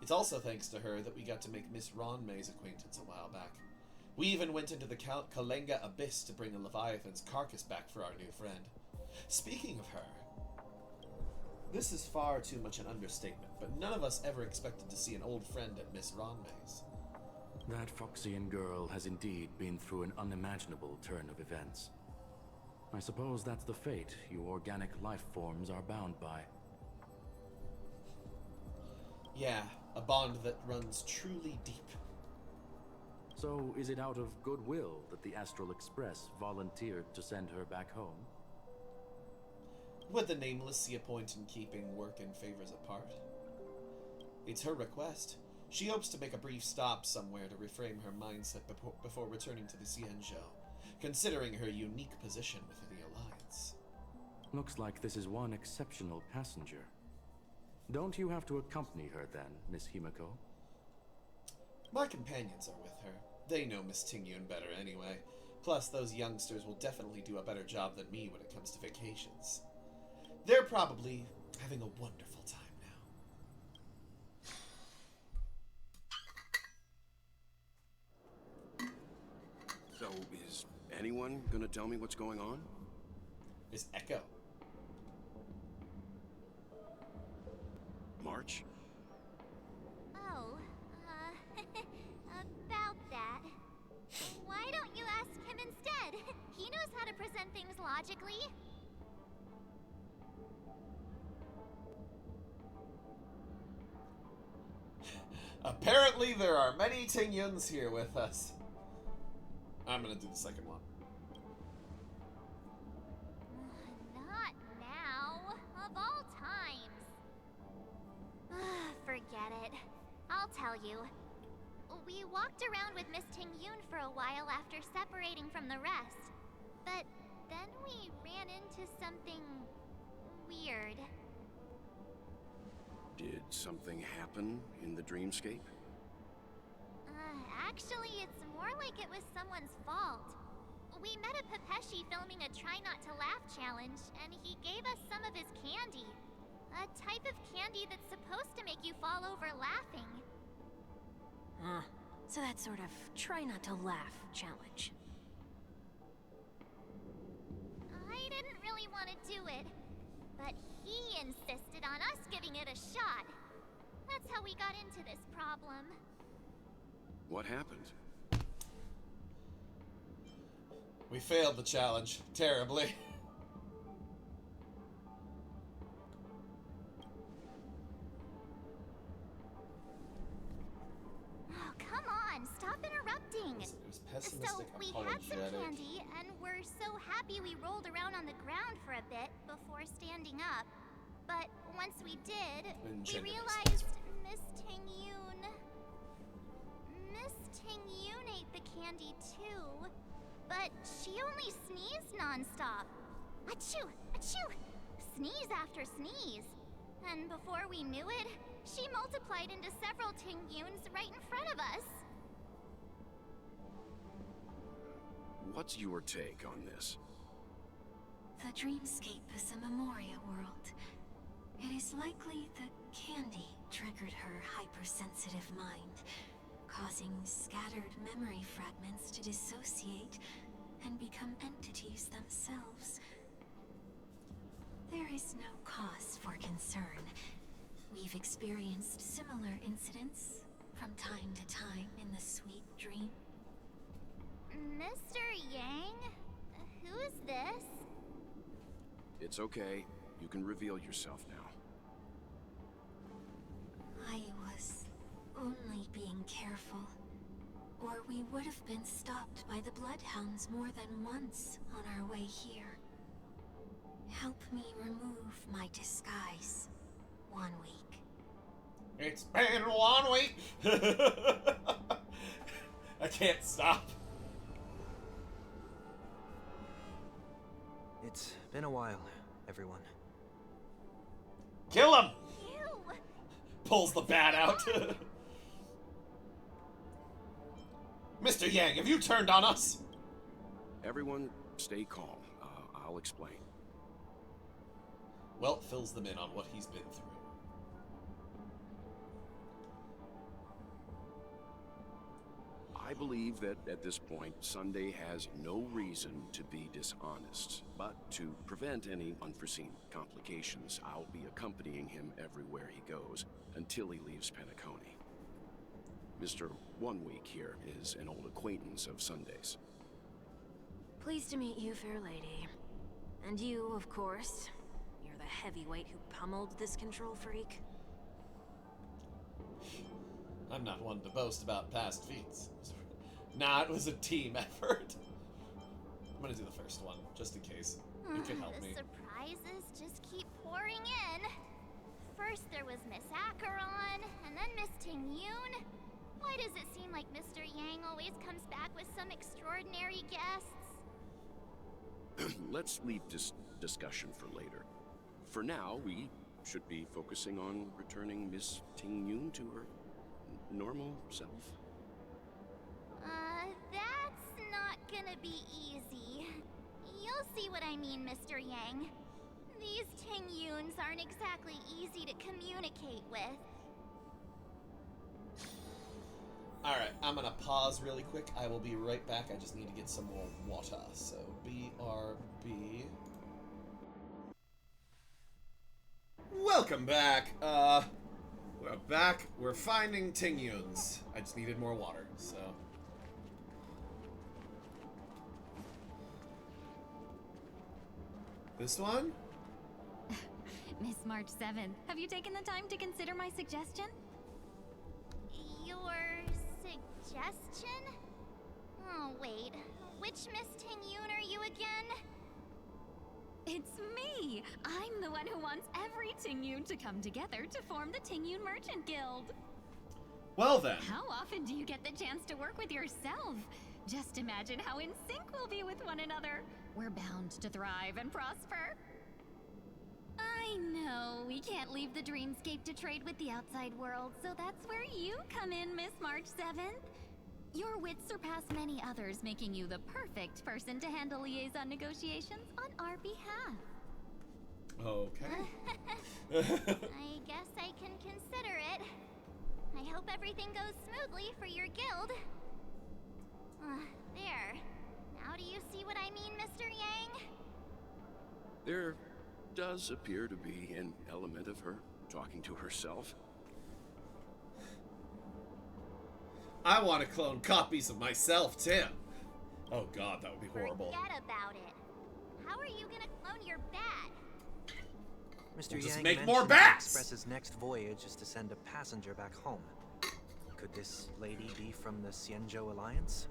It's also thanks to her that we got to make Miss Ronmay's acquaintance a while back. We even went into the Kalenga Abyss to bring a Leviathan's carcass back for our new friend. Speaking of her, this is far too much an understatement, but none of us ever expected to see an old friend at Miss Ronmay's. That Foxian girl has indeed been through an unimaginable turn of events. I suppose that's the fate you organic life forms are bound by. Yeah, a bond that runs truly deep. So, is it out of goodwill that the Astral Express volunteered to send her back home? Would the Nameless see a point in keeping work and favors apart? It's her request. She hopes to make a brief stop somewhere to reframe her mindset before returning to the Xianzhou, considering her unique position within the Alliance. Looks like this is one exceptional passenger. Don't you have to accompany her then, Miss Himiko? My companions are with her. They know Miss Tingyun better anyway. Plus, those youngsters will definitely do a better job than me when it comes to vacations. They're probably having a wonderful time now. So, is anyone gonna tell me what's going on? Is Echo. March? Oh, about that. Why don't you ask him instead? He knows how to present things logically. Apparently there are many Tingyuns here with us. I'm gonna do the second one. Not now. Of all times. Forget it. I'll tell you. We walked around with Miss Tingyun for a while after separating from the rest. But then we ran into something weird. Did something happen in the dreamscape? Actually, it's more like it was someone's fault. We met a Pepeshi filming a Try Not to Laugh challenge, and he gave us some of his candy. A type of candy that's supposed to make you fall over laughing. So that sort of try not to laugh challenge. I didn't really want to do it, but he insisted on us giving it a shot. That's how we got into this problem. What happened? We failed the challenge terribly. Oh, come on, stop interrupting. It was Pessimistic, So we had some apologetic. candy, and we're so happy we rolled around on the ground for a bit before standing up. But once we did, we Gender realized Miss Tingyun... Miss Tingyun ate the candy too, but she only sneezed nonstop. Achoo! Achoo! Sneeze after sneeze. And before we knew it, she multiplied into several Tingyuns right in front of us. What's your take on this? The dreamscape is a Memoria world. It is likely the candy triggered her hypersensitive mind, causing scattered memory fragments to dissociate and become entities themselves. There is no cause for concern. We've experienced similar incidents from time to time in the sweet dream. Mr. Yang? Who is this? It's okay. You can reveal yourself now. I was only being careful, or we would have been stopped by the Bloodhounds more than once on our way here. Help me remove my disguise. 1 week. It's been 1 week. I can't stop. It's been a while, everyone. Kill him! You! Pulls the bat out. Mr. Yang, have you turned on us? Everyone, stay calm. I'll explain. Welt fills them in on what he's been through. I believe that at this point, Sunday has no reason to be dishonest. But to prevent any unforeseen complications, I'll be accompanying him everywhere he goes until he leaves Penacony. Mr. 1 Week here is an old acquaintance of Sunday's. Pleased to meet you, fair lady. And you, of course. You're the heavyweight who pummeled this control freak. I'm not one to boast about past feats. Nah, it was a team effort. I'm gonna do the first one, just in case. It could help The me. surprises just keep pouring in. First there was Miss Acheron, and then Miss Tingyun. Why does it seem like Mr. Yang always comes back with some extraordinary guests? Let's leave this discussion for later. For now, we should be focusing on returning Miss Tingyun to her normal self. That's not gonna be easy. You'll see what I mean, Mr. Yang. These Tingyuns aren't exactly easy to communicate with. Alright, I'm gonna pause really quick. I will be right back. I just need to get some more water. So, BRB. Welcome back. We're back. We're finding Tingyuns. I just needed more water, so. This one? Miss March 7th, have you taken the time to consider my suggestion? Your suggestion? Oh, wait. Which Miss Tingyun are you again? It's me! I'm the one who wants every Tingyun to come together to form the Tingyun Merchant Guild. Well then. How often do you get the chance to work with yourself? Just imagine how in sync we'll be with one another. We're bound to thrive and prosper. I know we can't leave the dreamscape to trade with the outside world, so that's where you come in, Miss March 7th. Your wits surpass many others, making you the perfect person to handle liaison negotiations on our behalf. Okay. I guess I can consider it. I hope everything goes smoothly for your guild. There. Now do you see what I mean, Mr. Yang? There does appear to be an element of her talking to herself. I want to clone copies of myself, Tim. Oh god, that would be horrible. Forget about it. How are you gonna clone your bat? Mr. We'll just Yang make mentioned more that bats! Express's next voyage is to send a passenger back home. Could this lady be from the Xianzhou Alliance?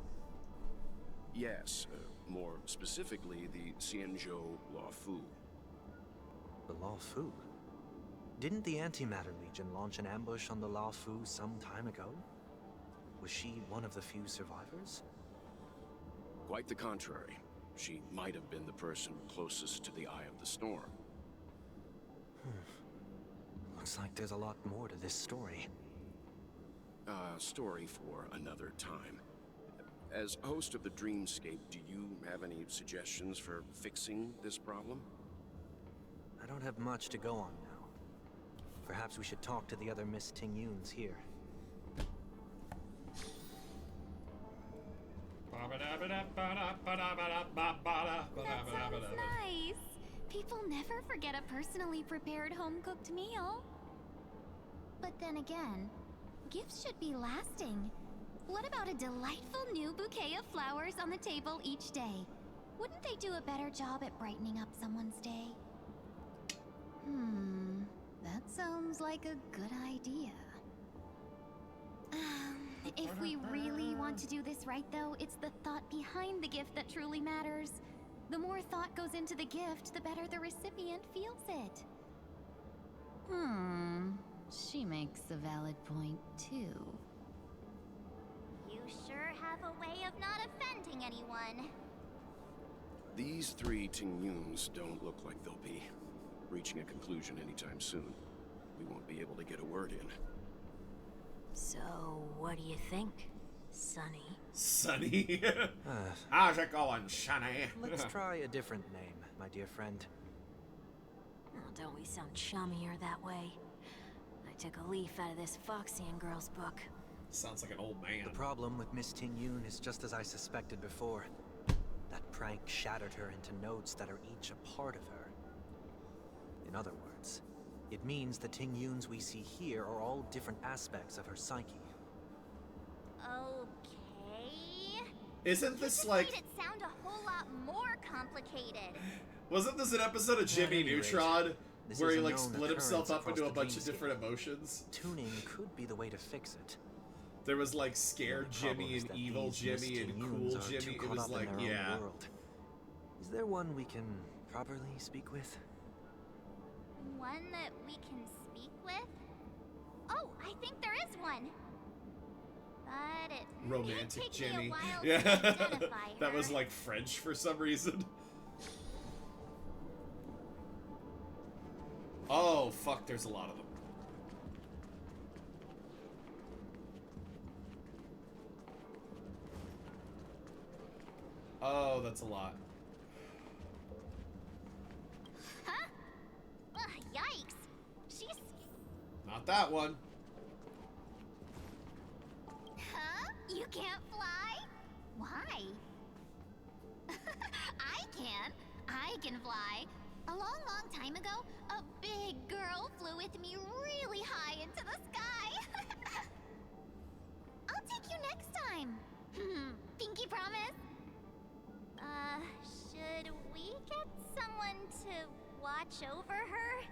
Yes, more specifically, the Xianzhou Luofu. The Luofu? Didn't the Antimatter Legion launch an ambush on the Luofu some time ago? Was she one of the few survivors? Quite the contrary. She might have been the person closest to the Eye of the Storm. Looks like there's a lot more to this story. Story for another time. As host of the Dreamscape, do you have any suggestions for fixing this problem? I don't have much to go on now. Perhaps we should talk to the other Miss Tingyuns here. That sounds nice. People never forget a personally prepared home-cooked meal. But then again, gifts should be lasting. What about a delightful new bouquet of flowers on the table each day? Wouldn't they do a better job at brightening up someone's day? That sounds like a good idea. If we really want to do this right, though, it's the thought behind the gift that truly matters. The more thought goes into the gift, the better the recipient feels it. She makes a valid point, too. You sure have a way of not offending anyone. These three Tingyuns don't look like they'll be reaching a conclusion anytime soon. We won't be able to get a word in. So, what do you think, Sonny? Sonny? How's it going, Sonny? Let's try a different name, my dear friend. Oh, don't we sound chummier that way? I took a leaf out of this Foxian girl's book. Sounds like an old man. The problem with Miss Tingyun is just as I suspected before. That prank shattered her into notes that are each a part of her. In other words, it means the Tingyuns we see here are all different aspects of her psyche. Okay. Isn't this like... made it sound a whole lot more complicated. Wasn't this an episode of Jimmy At any rate, Neutron this where is he a like known split himself occurrence up across into a the bunch of dreamscape. different emotions? Tuning could be the way to fix it. There was like scared The problem Jimmy is and that evil these Miss Jimmy and Tingyuns cool are too Jimmy. It caught was up in like, their own yeah. world. Is there one we can properly speak with? One that we can speak with? Oh, I think there is one. But it Romantic did take Jimmy. me a while Yeah. to identify That her. was like French for some reason. Oh, fuck, there's a lot of them. Oh, that's a lot. Huh? Ugh, yikes. She's... Not that one. Huh? You can't fly? Why? I can. I can fly. A long, long time ago, a big girl flew with me really high into the sky. I'll take you next time. Pinky promise? Should we get someone to watch over her?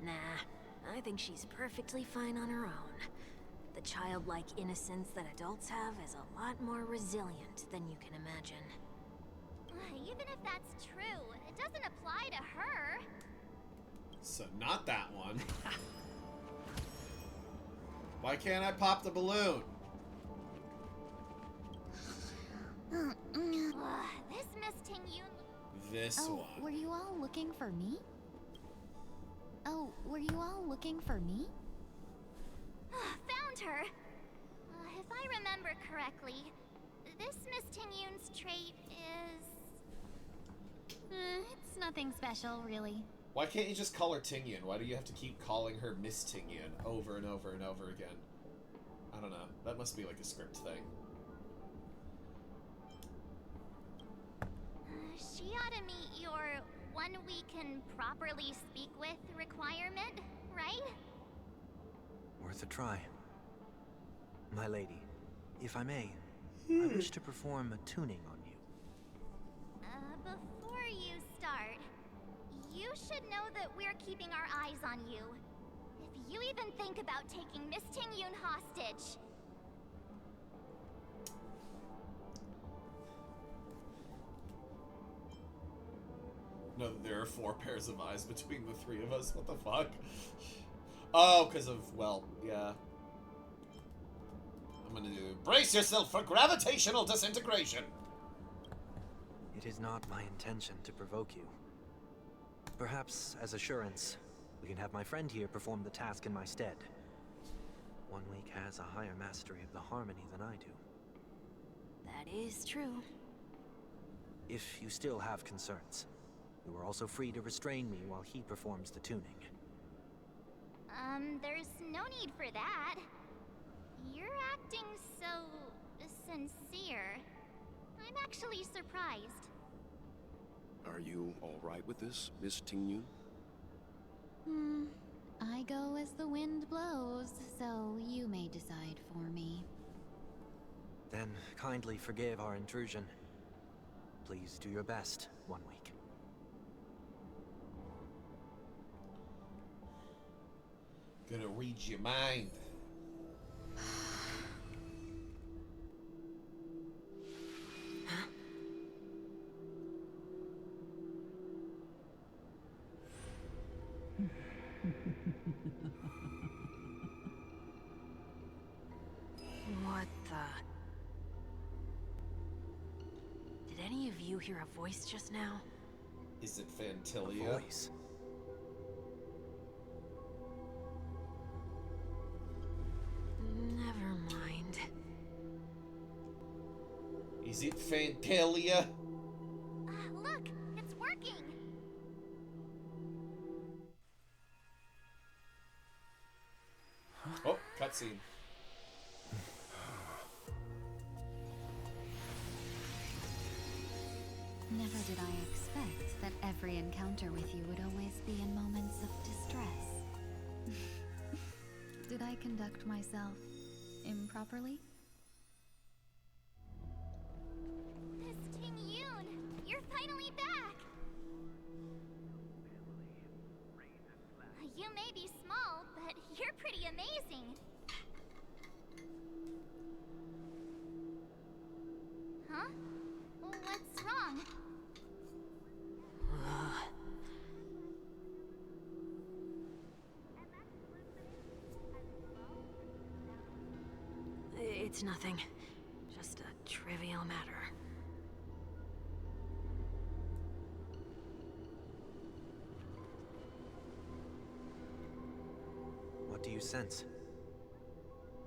Nah, I think she's perfectly fine on her own. The childlike innocence that adults have is a lot more resilient than you can imagine. Even if that's true, it doesn't apply to her. So not that one. Why can't I pop the balloon? This Miss Tingyun... This one. Were you all looking for me? Oh, were you all looking for me? Found her! If I remember correctly, this Miss Tingyun's trait is... It's nothing special, really. Why can't you just call her Tingyun? Why do you have to keep calling her Miss Tingyun over and over and over again? I don't know. That must be like a script thing. She ought to meet your one we can properly speak with requirement, right? Worth a try. My lady, if I may, I wish to perform a tuning on you. Before you start, you should know that we're keeping our eyes on you. If you even think about taking Miss Tingyun hostage... know that there are 4 pairs of eyes between the 3 of us. What the fuck? Oh, because of, well, yeah. I'm gonna do, brace yourself for gravitational disintegration. It is not my intention to provoke you. Perhaps, as assurance, we can have my friend here perform the task in my stead. 1 week has a higher mastery of the harmony than I do. That is true. If you still have concerns, you are also free to restrain me while he performs the tuning. There's no need for that. You're acting so sincere. I'm actually surprised. Are you all right with this, Miss Tingyu? I go as the wind blows, so you may decide for me. Then kindly forgive our intrusion. Please do your best, 1 week. Gonna read your mind. What the? Did any of you hear a voice just now? Is it A Fantilia? voice. Never mind. Is it Fantilia? Look, it's working. Oh, cutscene. Never did I expect that every encounter with you would always be in moments of distress. Did I conduct myself improperly? Miss Ting-Yoon, you're finally back. You may be small, but you're pretty amazing. Huh? What's wrong? It's nothing. Just a trivial matter. What do you sense?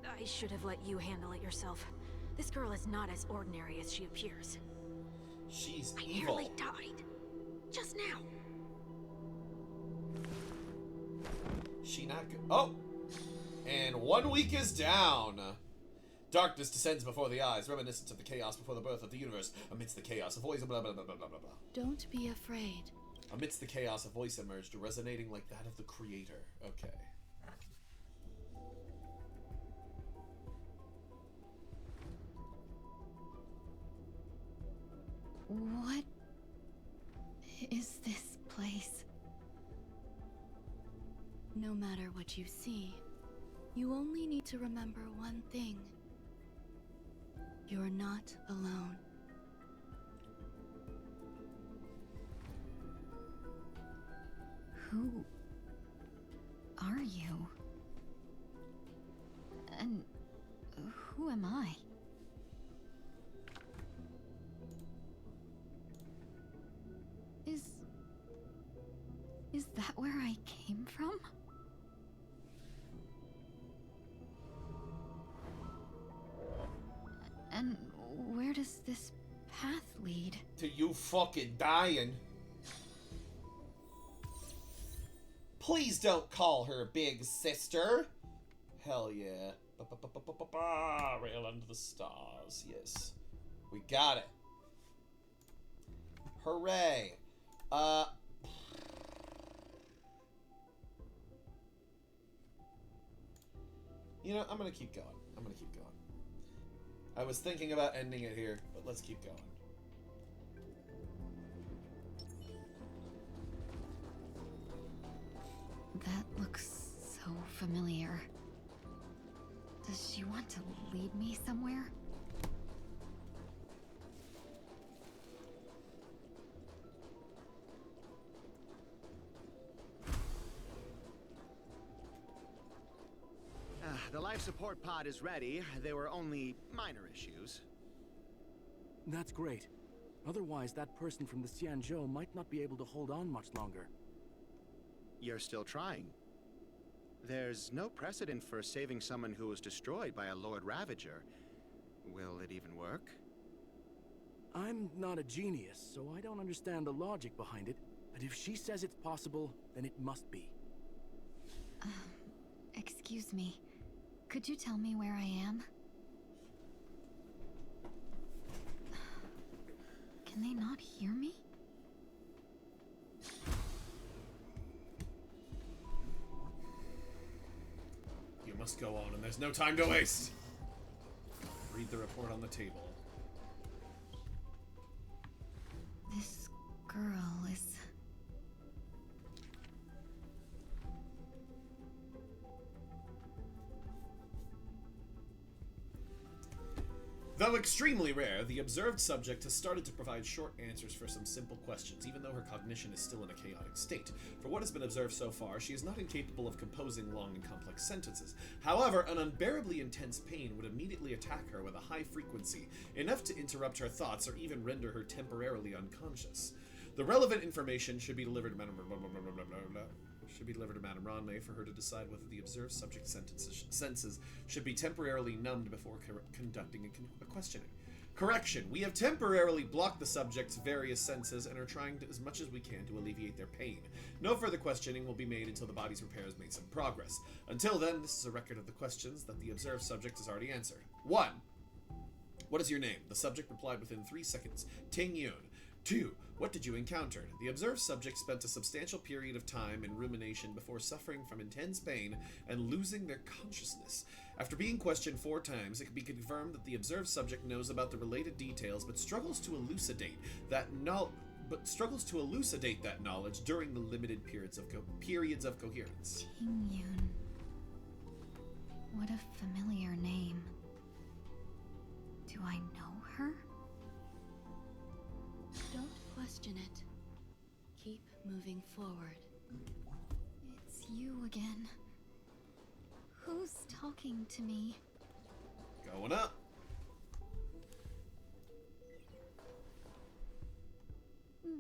I should have let you handle it yourself. This girl is not as ordinary as she appears. She's I evil. nearly died. Just now. She not good. Oh! And 1 week is down. Darkness descends before the eyes, reminiscent of the chaos before the birth of the universe. Amidst the chaos, a voice blah blah blah blah blah blah blah. Don't be afraid. Amidst the chaos, a voice emerged, resonating like that of the creator. Okay. What is this place? No matter what you see, you only need to remember one thing. You're not alone. Who are you? And who am I? Is that where I came from? And where does this path lead? To you fucking dying. Please don't call her big sister. Hell yeah. Rail under the stars. Yes. We got it. Hooray. You know, I'm gonna keep going. I was thinking about ending it here, but let's keep going. That looks so familiar. Does she want to lead me somewhere? support pod is ready. There were only minor issues. That's great. Otherwise, that person from the Xianzhou might not be able to hold on much longer. You're still trying. There's no precedent for saving someone who was destroyed by a Lord Ravager. Will it even work? I'm not a genius, so I don't understand the logic behind it. But if she says it's possible, then it must be. Excuse me. Could you tell me where I am? Can they not hear me? You must go on, and there's no time to waste. Read the report on the table. This girl is... Though extremely rare, the observed subject has started to provide short answers for some simple questions, even though her cognition is still in a chaotic state. For what has been observed so far, she is not incapable of composing long and complex sentences. However, an unbearably intense pain would immediately attack her with a high frequency, enough to interrupt her thoughts or even render her temporarily unconscious. The relevant information should be delivered to Madame Ranmei for her to decide whether the observed subject's senses should be temporarily numbed before conducting a questioning. Correction, we have temporarily blocked the subject's various senses and are trying as much as we can to alleviate their pain. No further questioning will be made until the body's repair has made some progress. Until then, this is a record of the questions that the observed subject has already answered. 1. What is your name? The subject replied within 3 seconds. Ting Yun. 2. What did you encounter? The observed subject spent a substantial period of time in rumination before suffering from intense pain and losing their consciousness. After being questioned 4 times, it can be confirmed that the observed subject knows about the related details but struggles to elucidate that knowledge during the limited periods of coherence. Ting Yun. What a familiar name. Do I know her? Don't question it. Keep moving forward. It's you again. Who's talking to me? Going up.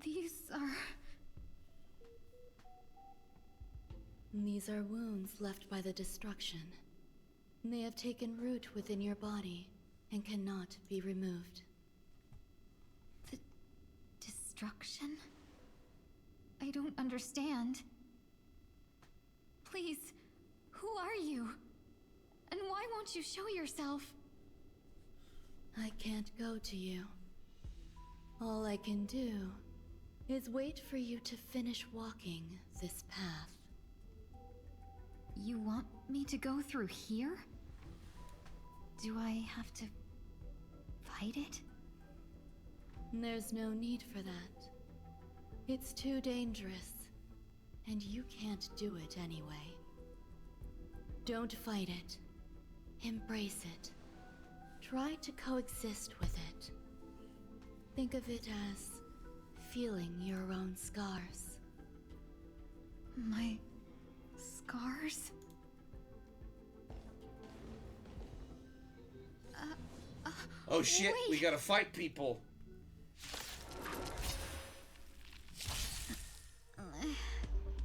These are... These are wounds left by the destruction. They have taken root within your body and cannot be removed. Destruction? I don't understand. Please, who are you? And why won't you show yourself? I can't go to you. All I can do is wait for you to finish walking this path. You want me to go through here? Do I have to fight it? There's no need for that. It's too dangerous, and you can't do it anyway. Don't fight it. Embrace it. Try to coexist with it. Think of it as feeling your own scars. My scars? Oh shit, wait. we gotta fight people.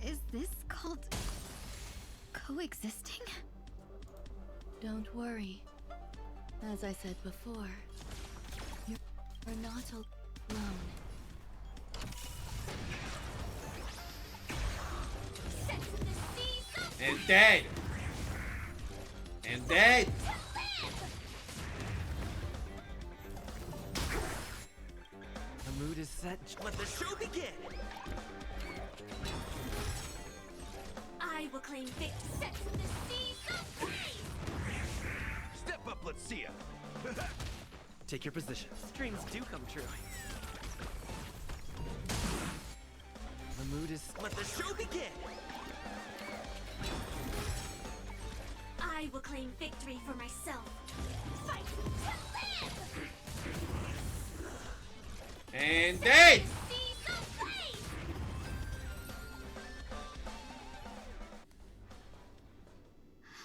Is this called coexisting? Don't worry. As I said before, you're not alone. And dead. And dead. The mood is set. Let the show begin. I will claim victory. Set to the seas of pain! Step up, let's see ya. Take your position. Dreams do come true. The mood is. Let the show begin. I will claim victory for myself. Fight to live! And dead. Seas of pain!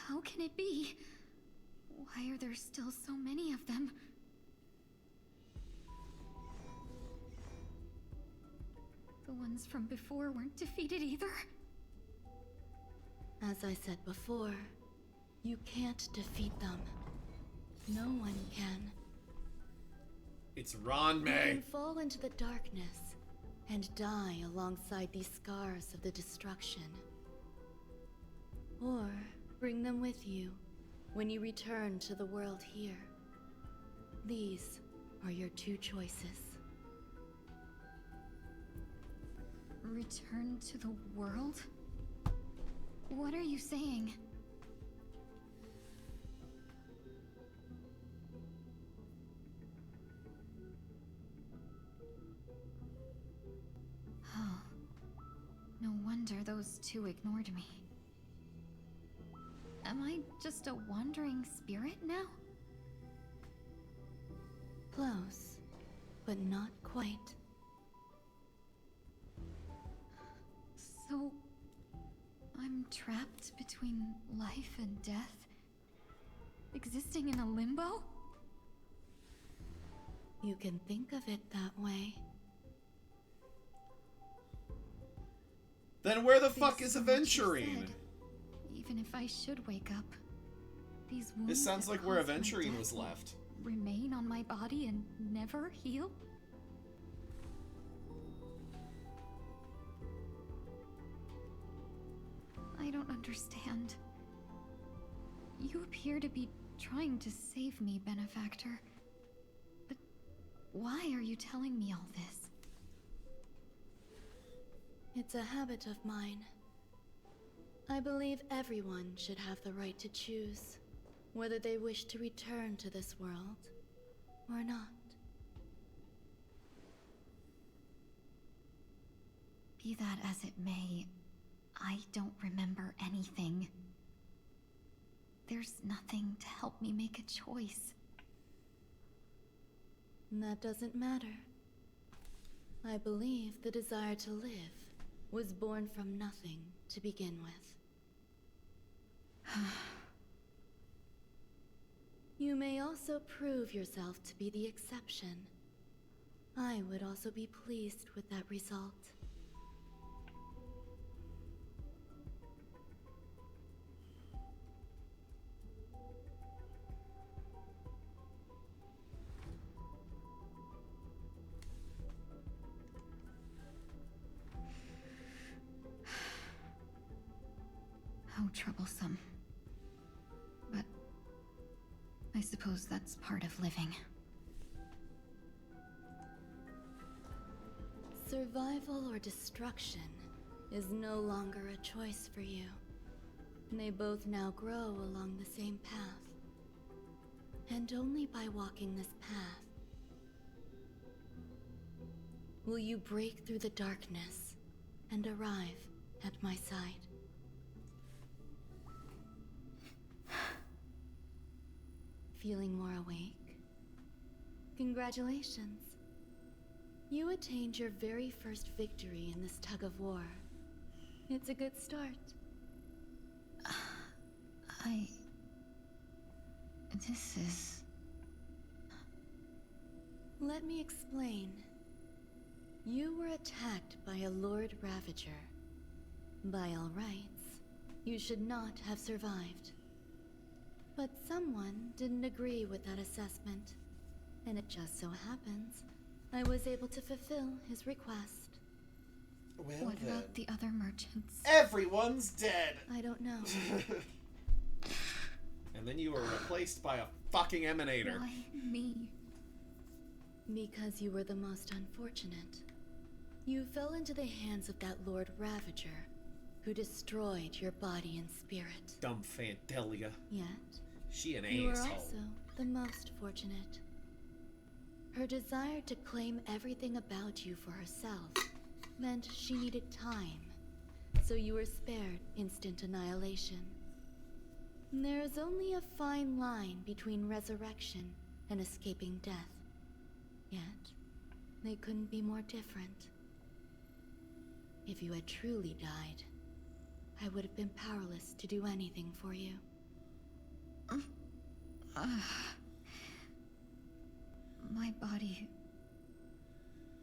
How can it be? There's still so many of them. The ones from before weren't defeated either. As I said before, you can't defeat them. No one can. It's Ron You May. can fall into the darkness and die alongside these scars of the destruction. Or bring them with you when you return to the world here. These are your two choices. Return to the world? What are you saying? Oh. No wonder those two ignored me. Am I just a wandering spirit now? Close, but not quite. So, I'm trapped between life and death? Existing in a limbo? You can think of it that way. Then where the There's fuck is so much you Aventurine? said. Even if I should wake up, these wounds This sounds that like where caused my Aventurine death was will left. remain on my body and never heal? I don't understand. You appear to be trying to save me, Benefactor. But why are you telling me all this? It's a habit of mine. I believe everyone should have the right to choose whether they wish to return to this world or not. Be that as it may, I don't remember anything. There's nothing to help me make a choice. That doesn't matter. I believe the desire to live was born from nothing to begin with. You may also prove yourself to be the exception. I would also be pleased with that result. How troublesome. But I suppose that's part of living. Survival or destruction is no longer a choice for you. They both now grow along the same path. And only by walking this path will you break through the darkness and arrive at my side. Feeling more awake? Congratulations. You attained your very first victory in this tug of war. It's a good start. This is... Let me explain. You were attacked by a Lord Ravager. By all rights, you should not have survived. But someone didn't agree with that assessment, and it just so happens I was able to fulfill his request. Well, what then. about the other merchants? Everyone's dead! I don't know. And then you were replaced by a fucking emanator. Why me? Because you were the most unfortunate. You fell into the hands of that Lord Ravager, who destroyed your body and spirit. Dumb Fandelia. Yet, She an you were asshole. also the most fortunate. Her desire to claim everything about you for herself meant she needed time, so you were spared instant annihilation. There is only a fine line between resurrection and escaping death. Yet, they couldn't be more different. If you had truly died, I would have been powerless to do anything for you. My body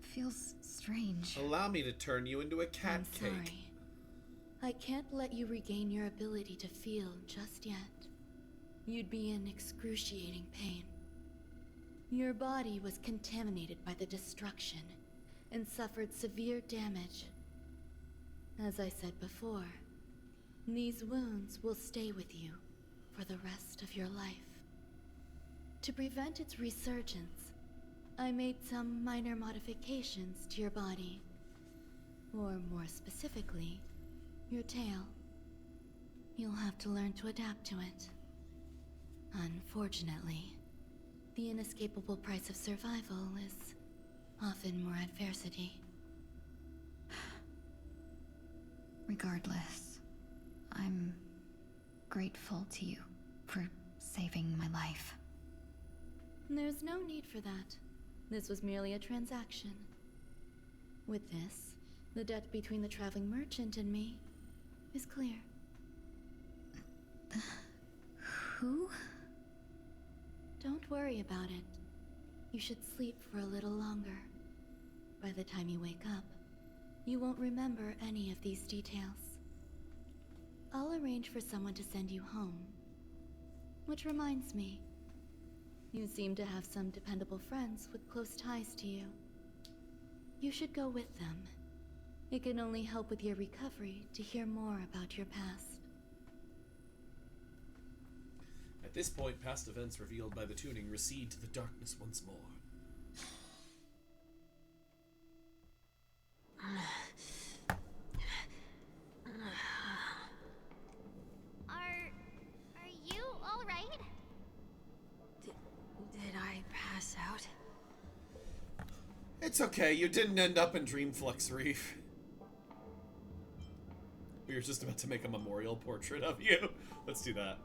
feels strange. Allow me to turn you into a cat I'm cake. sorry. I can't let you regain your ability to feel just yet. You'd be in excruciating pain. Your body was contaminated by the destruction and suffered severe damage. As I said before, these wounds will stay with you for the rest of your life. To prevent its resurgence, I made some minor modifications to your body. Or more specifically, your tail. You'll have to learn to adapt to it. Unfortunately, the inescapable price of survival is often more adversity. Regardless, I'm grateful to you for saving my life. There's no need for that. This was merely a transaction. With this, the debt between the traveling merchant and me is clear. Who? Don't worry about it. You should sleep for a little longer. By the time you wake up, you won't remember any of these details. I'll arrange for someone to send you home. Which reminds me, you seem to have some dependable friends with close ties to you. You should go with them. It can only help with your recovery to hear more about your past. At this point, past events revealed by the tuning recede to the darkness once more. Are you all right? Did I pass out? It's okay, you didn't end up in Dreamflux Reef. We were just about to make a memorial portrait of you. Let's do that.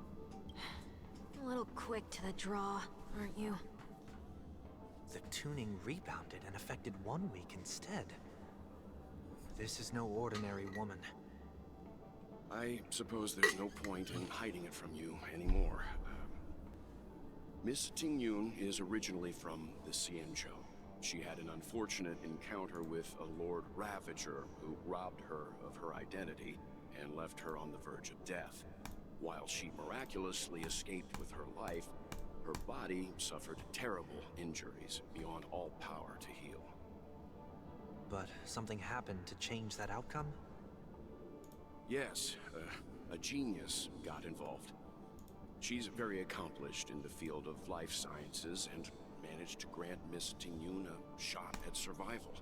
A little quick to the draw, aren't you? The tuning rebounded and affected 1 week instead. This is no ordinary woman. I suppose there's no point in hiding it from you anymore. Miss Ting-Yun is originally from the Xianzhou. She had an unfortunate encounter with a Lord Ravager who robbed her of her identity and left her on the verge of death. While she miraculously escaped with her life, her body suffered terrible injuries beyond all power to heal. But something happened to change that outcome? Yes, a genius got involved. She's very accomplished in the field of life sciences and managed to grant Miss Ting-Yun a shot at survival.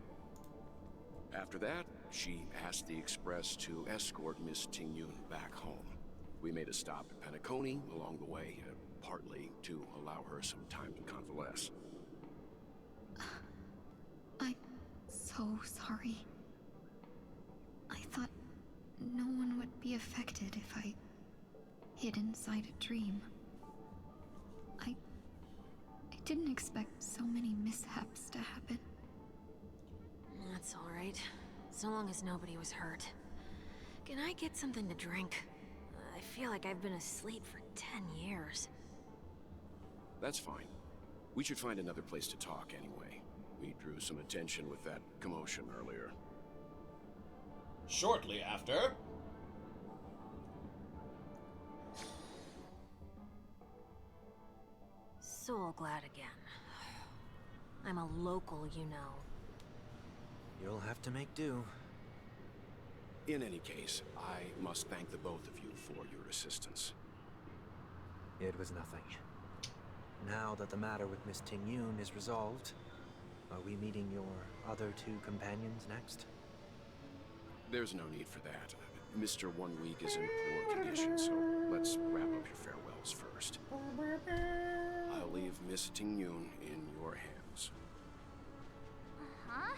After that, she asked the Express to escort Miss Ting-Yun back home. We made a stop at Penacony along the way, partly to allow her some time to convalesce. I'm so sorry. I thought no one would be affected if I hid inside a dream. I didn't expect so many mishaps to happen. That's all right. So long as nobody was hurt. Can I get something to drink? I feel like I've been asleep for 10 years. That's fine. We should find another place to talk anyway. We drew some attention with that commotion earlier. Shortly after... So glad again. I'm a local, you know. You'll have to make do. In any case, I must thank the both of you for your assistance. It was nothing. Now that the matter with Miss Ting-Yun is resolved, are we meeting your other two companions next? There's no need for that. Mr. 1 Week is in poor condition, so let's wrap up your farewells first. I'll leave Miss Ting-Yun in your hands. Huh?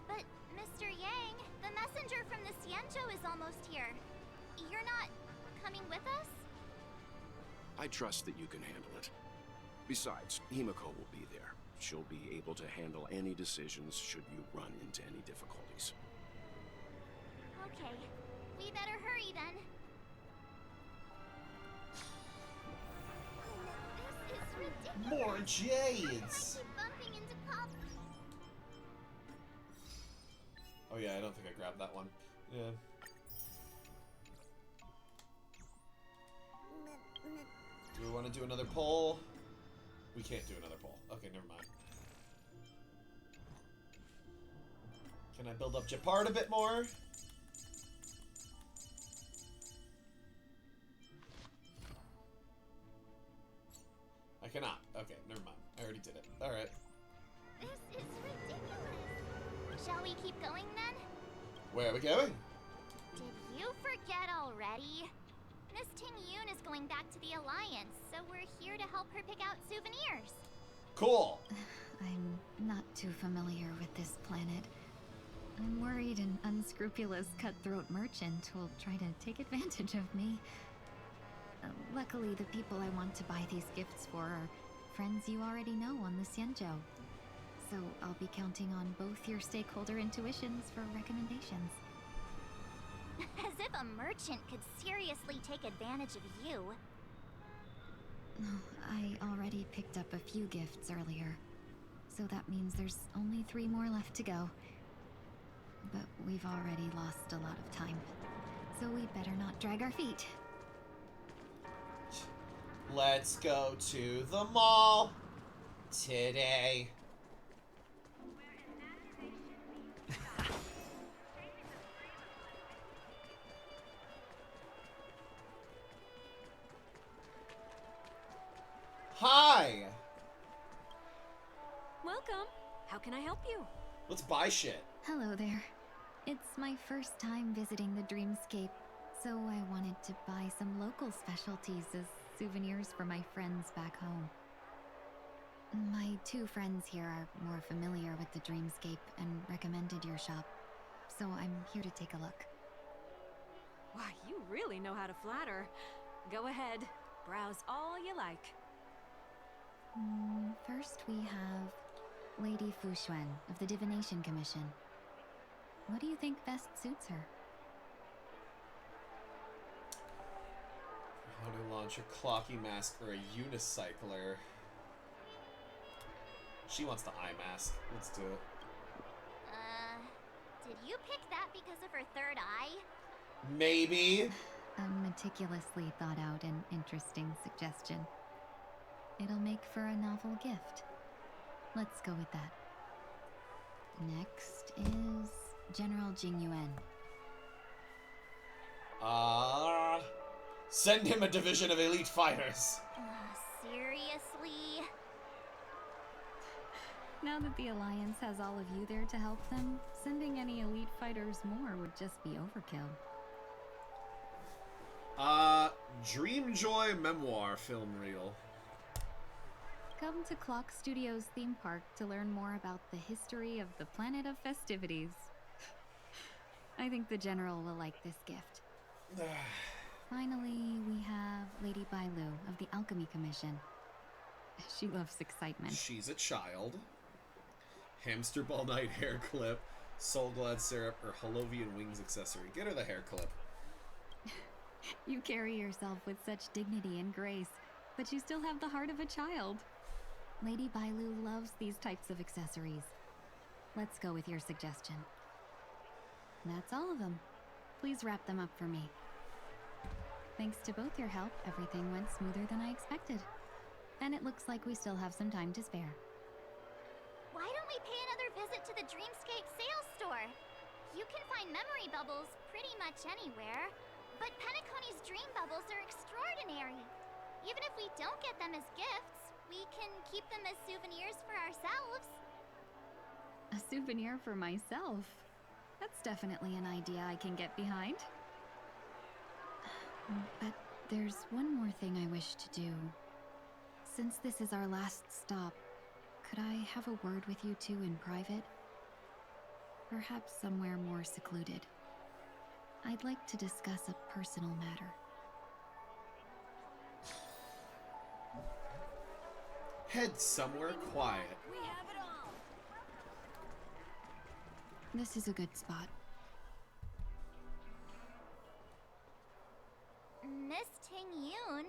But, Mr. Yang, the messenger from the Xianzhou is almost here. You're not coming with us? I trust that you can handle it. Besides, Himiko will be there. She'll be able to handle any decisions should you run into any difficulties. Okay, we better hurry then. This More jades! Keep bumping into Pop. Oh yeah, I don't think I grabbed that one. Yeah. Do we want to do another poll? We can't do another poll. Okay, never mind. Can I build up Japard a bit more? I cannot. Okay, never mind. I already did it. Alright. This is ridiculous. Shall we keep going then? Where are we going? Did you forget already? Miss Ting Yun is going back to the Alliance, so we're here to help her pick out souvenirs. Cool. I'm not too familiar with this planet. I'm worried an unscrupulous cutthroat merchant will try to take advantage of me. Luckily, the people I want to buy these gifts for are friends you already know on the Xianzhou. So I'll be counting on both your stakeholder intuitions for recommendations. As if a merchant could seriously take advantage of you. I already picked up a few gifts earlier, so that means there's only 3 more left to go. But we've already lost a lot of time, so we better not drag our feet. Let's go to the mall today. Hi! Welcome. How can I help you? Let's buy shit. Hello there. It's my first time visiting the Dreamscape, so I wanted to buy some local specialties as souvenirs for my friends back home. My 2 friends here are more familiar with the Dreamscape and recommended your shop, so I'm here to take a look. Why, you really know how to flatter. Go ahead, browse all you like. First we have Lady Fu Xuan of the Divination Commission. What do you think best suits her? How to launch a clocky mask or a unicycler. She wants the eye mask. Let's do it. Did you pick that because of her third eye? Maybe. A meticulously thought out and interesting suggestion. It'll make for a novel gift. Let's go with that. Next is General Jing Yuan. Send him a division of elite fighters. Seriously? Now that the Alliance has all of you there to help them, sending any elite fighters more would just be overkill. Dreamjoy memoir film reel. Come to Clock Studios theme park to learn more about the history of the planet of festivities. I think the General will like this gift. Finally, we have Lady Bailu of the Alchemy Commission. She loves excitement. She's a child. Hamster ball night hair clip, Soul Glad syrup, or Holovian wings accessory. Get her the hair clip. You carry yourself with such dignity and grace, but you still have the heart of a child. Lady Bailu loves these types of accessories. Let's go with your suggestion. That's all of them. Please wrap them up for me. Thanks to both your help, everything went smoother than I expected. And it looks like we still have some time to spare. Why don't we pay another visit to the Dreamscape sales store? You can find memory bubbles pretty much anywhere, but Penacony's dream bubbles are extraordinary. Even if we don't get them as gifts, we can keep them as souvenirs for ourselves. A souvenir for myself? That's definitely an idea I can get behind. But there's one more thing I wish to do. Since this is our last stop, could I have a word with you two in private? Perhaps somewhere more secluded. I'd like to discuss a personal matter. Head somewhere quiet. We have it all. This is a good spot. Miss Ting Yun,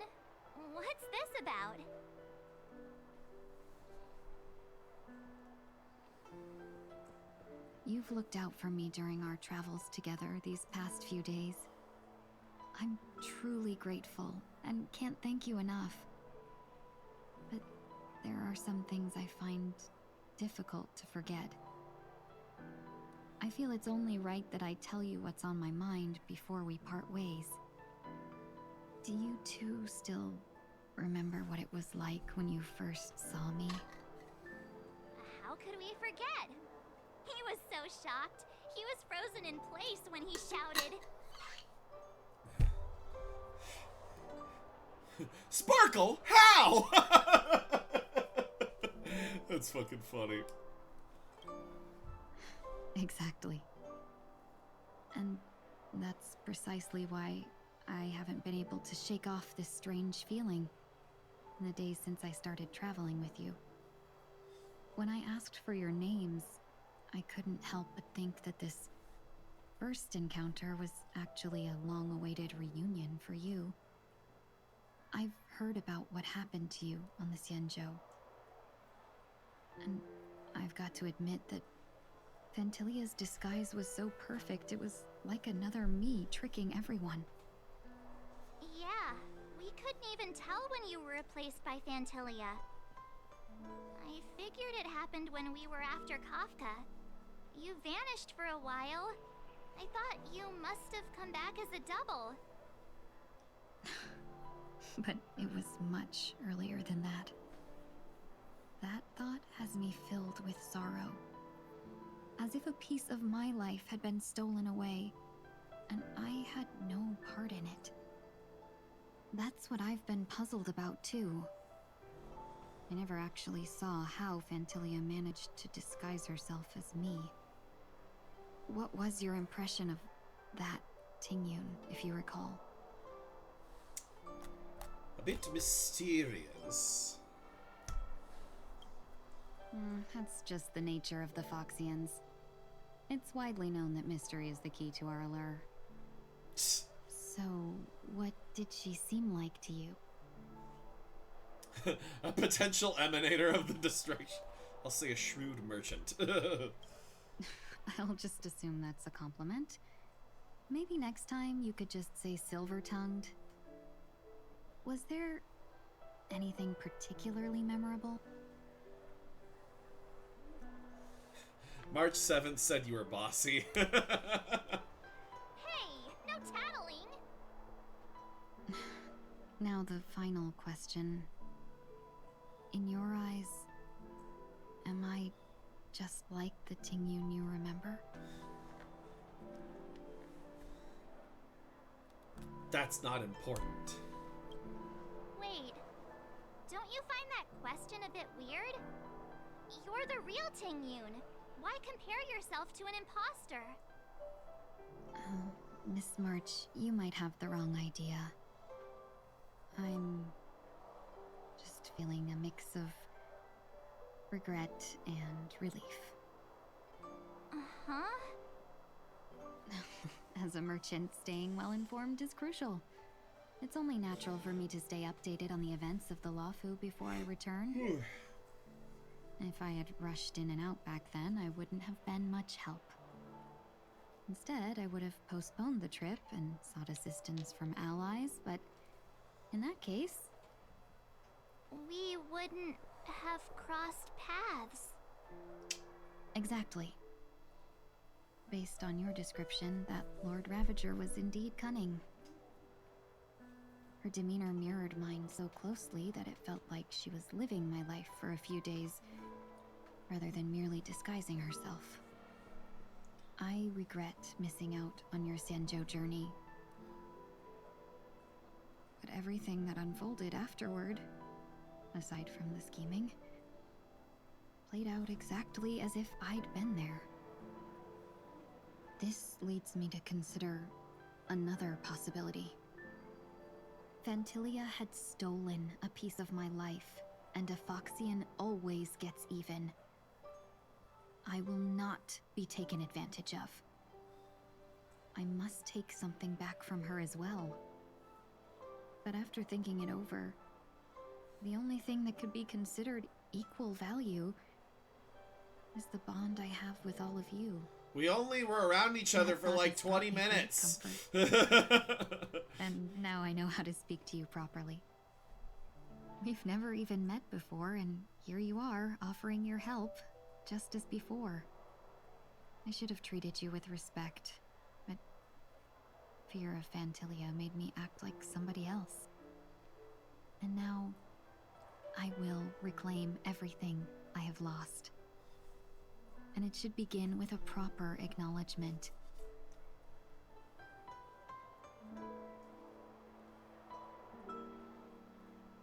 what's this about? you've looked out for me during our travels together these past few days. I'm truly grateful and can't thank you enough. But there are some things I find difficult to forget. I feel it's only right that I tell you what's on my mind before we part ways. Do you two still remember what it was like when you first saw me? How could we forget? He was so shocked. He was frozen in place when he shouted. Sparkle? How? That's fucking funny. Exactly. And that's precisely why I haven't been able to shake off this strange feeling in the days since I started traveling with you. When I asked for your names, I couldn't help but think that this first encounter was actually a long-awaited reunion for you. I've heard about what happened to you on the Xianzhou. And I've got to admit that Fantilia's disguise was so perfect, it was like another me tricking everyone. Yeah, we couldn't even tell when you were replaced by Fantilia. I figured it happened when we were after Kafka. You vanished for a while. I thought you must have come back as a double. But it was much earlier than that. That thought has me filled with sorrow. As if a piece of my life had been stolen away, and I had no part in it. That's what I've been puzzled about, too. I never actually saw how Fantilia managed to disguise herself as me. What was your impression of that Tingyun, if you recall? A bit mysterious. That's just the nature of the Foxians. It's widely known that mystery is the key to our allure. So, what did she seem like to you? A potential emanator of the distraction. I'll say a shrewd merchant. I'll just assume that's a compliment. Maybe next time you could just say silver-tongued. Was there anything particularly memorable? March 7th said you were bossy. Hey, no tattling! Now the final question. In your eyes, am I just like the Tingyun you remember? That's not important. Wait, don't you find that question a bit weird? You're the real Tingyun. Why compare yourself to an imposter? Oh, Miss March, you might have the wrong idea. I'm just feeling a mix of regret and relief. Uh-huh. As a merchant, staying well-informed is crucial. It's only natural for me to stay updated on the events of the Luofu before I return. If I had rushed in and out back then, I wouldn't have been much help. Instead, I would have postponed the trip and sought assistance from allies, but in that case... we wouldn't have crossed paths. Exactly. Based on your description, that Lord Ravager was indeed cunning. Her demeanor mirrored mine so closely that it felt like she was living my life for a few days, rather than merely disguising herself. I regret missing out on your Xianzhou journey. But everything that unfolded afterward, aside from the scheming, played out exactly as if I'd been there. This leads me to consider another possibility. Fantilia had stolen a piece of my life, and a Foxian always gets even. I will not be taken advantage of. I must take something back from her as well. But after thinking it over, the only thing that could be considered equal value is the bond I have with all of you. We only were around each other for like 20 minutes. And now I know how to speak to you properly. We've never even met before, and here you are, offering your help, just as before. I should have treated you with respect, but fear of Phantilia made me act like somebody else. And now, I will reclaim everything I have lost. And it should begin with a proper acknowledgement.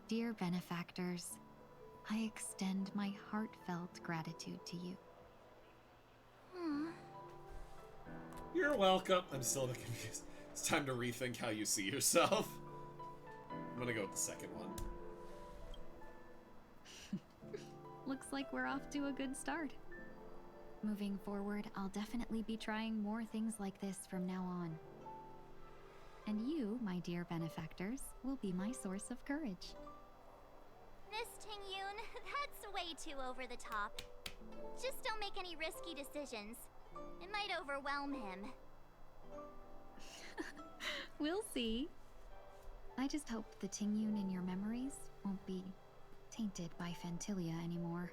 Dear benefactors, I extend my heartfelt gratitude to you. You're welcome. I'm still a bit confused. It's time to rethink how you see yourself. I'm gonna go with the second one. Looks like we're off to a good start. Moving forward, I'll definitely be trying more things like this from now on. And you, my dear benefactors, will be my source of courage. Miss Ting-Yun, that's way too over the top. Just don't make any risky decisions. It might overwhelm him. We'll see. I just hope the Ting-Yun in your memories won't be tainted by Phantilia anymore.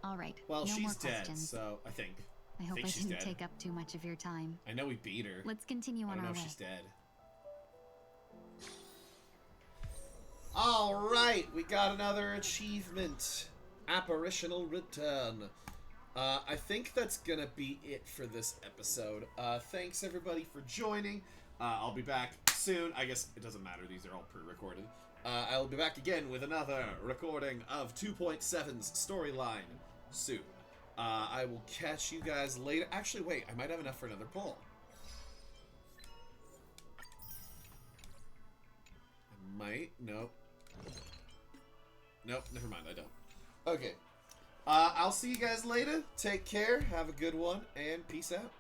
All right. Well, no more she's dead, questions. so I think. I hope I she's didn't dead. take up too much of your time. I know we beat her. Let's continue I on don't know our if way. she's dead. All right, we got another achievement. Apparitional Return. I think that's gonna be it for this episode. Thanks everybody for joining. I'll be back soon. I guess it doesn't matter. These are all pre-recorded. I'll be back again with another recording of 2.7's storyline soon. I will catch you guys later. Actually, wait. I might have enough for another poll. I might. Nope. Nope. Never mind. I don't. Okay. I'll see you guys later. Take care. Have a good one. And peace out.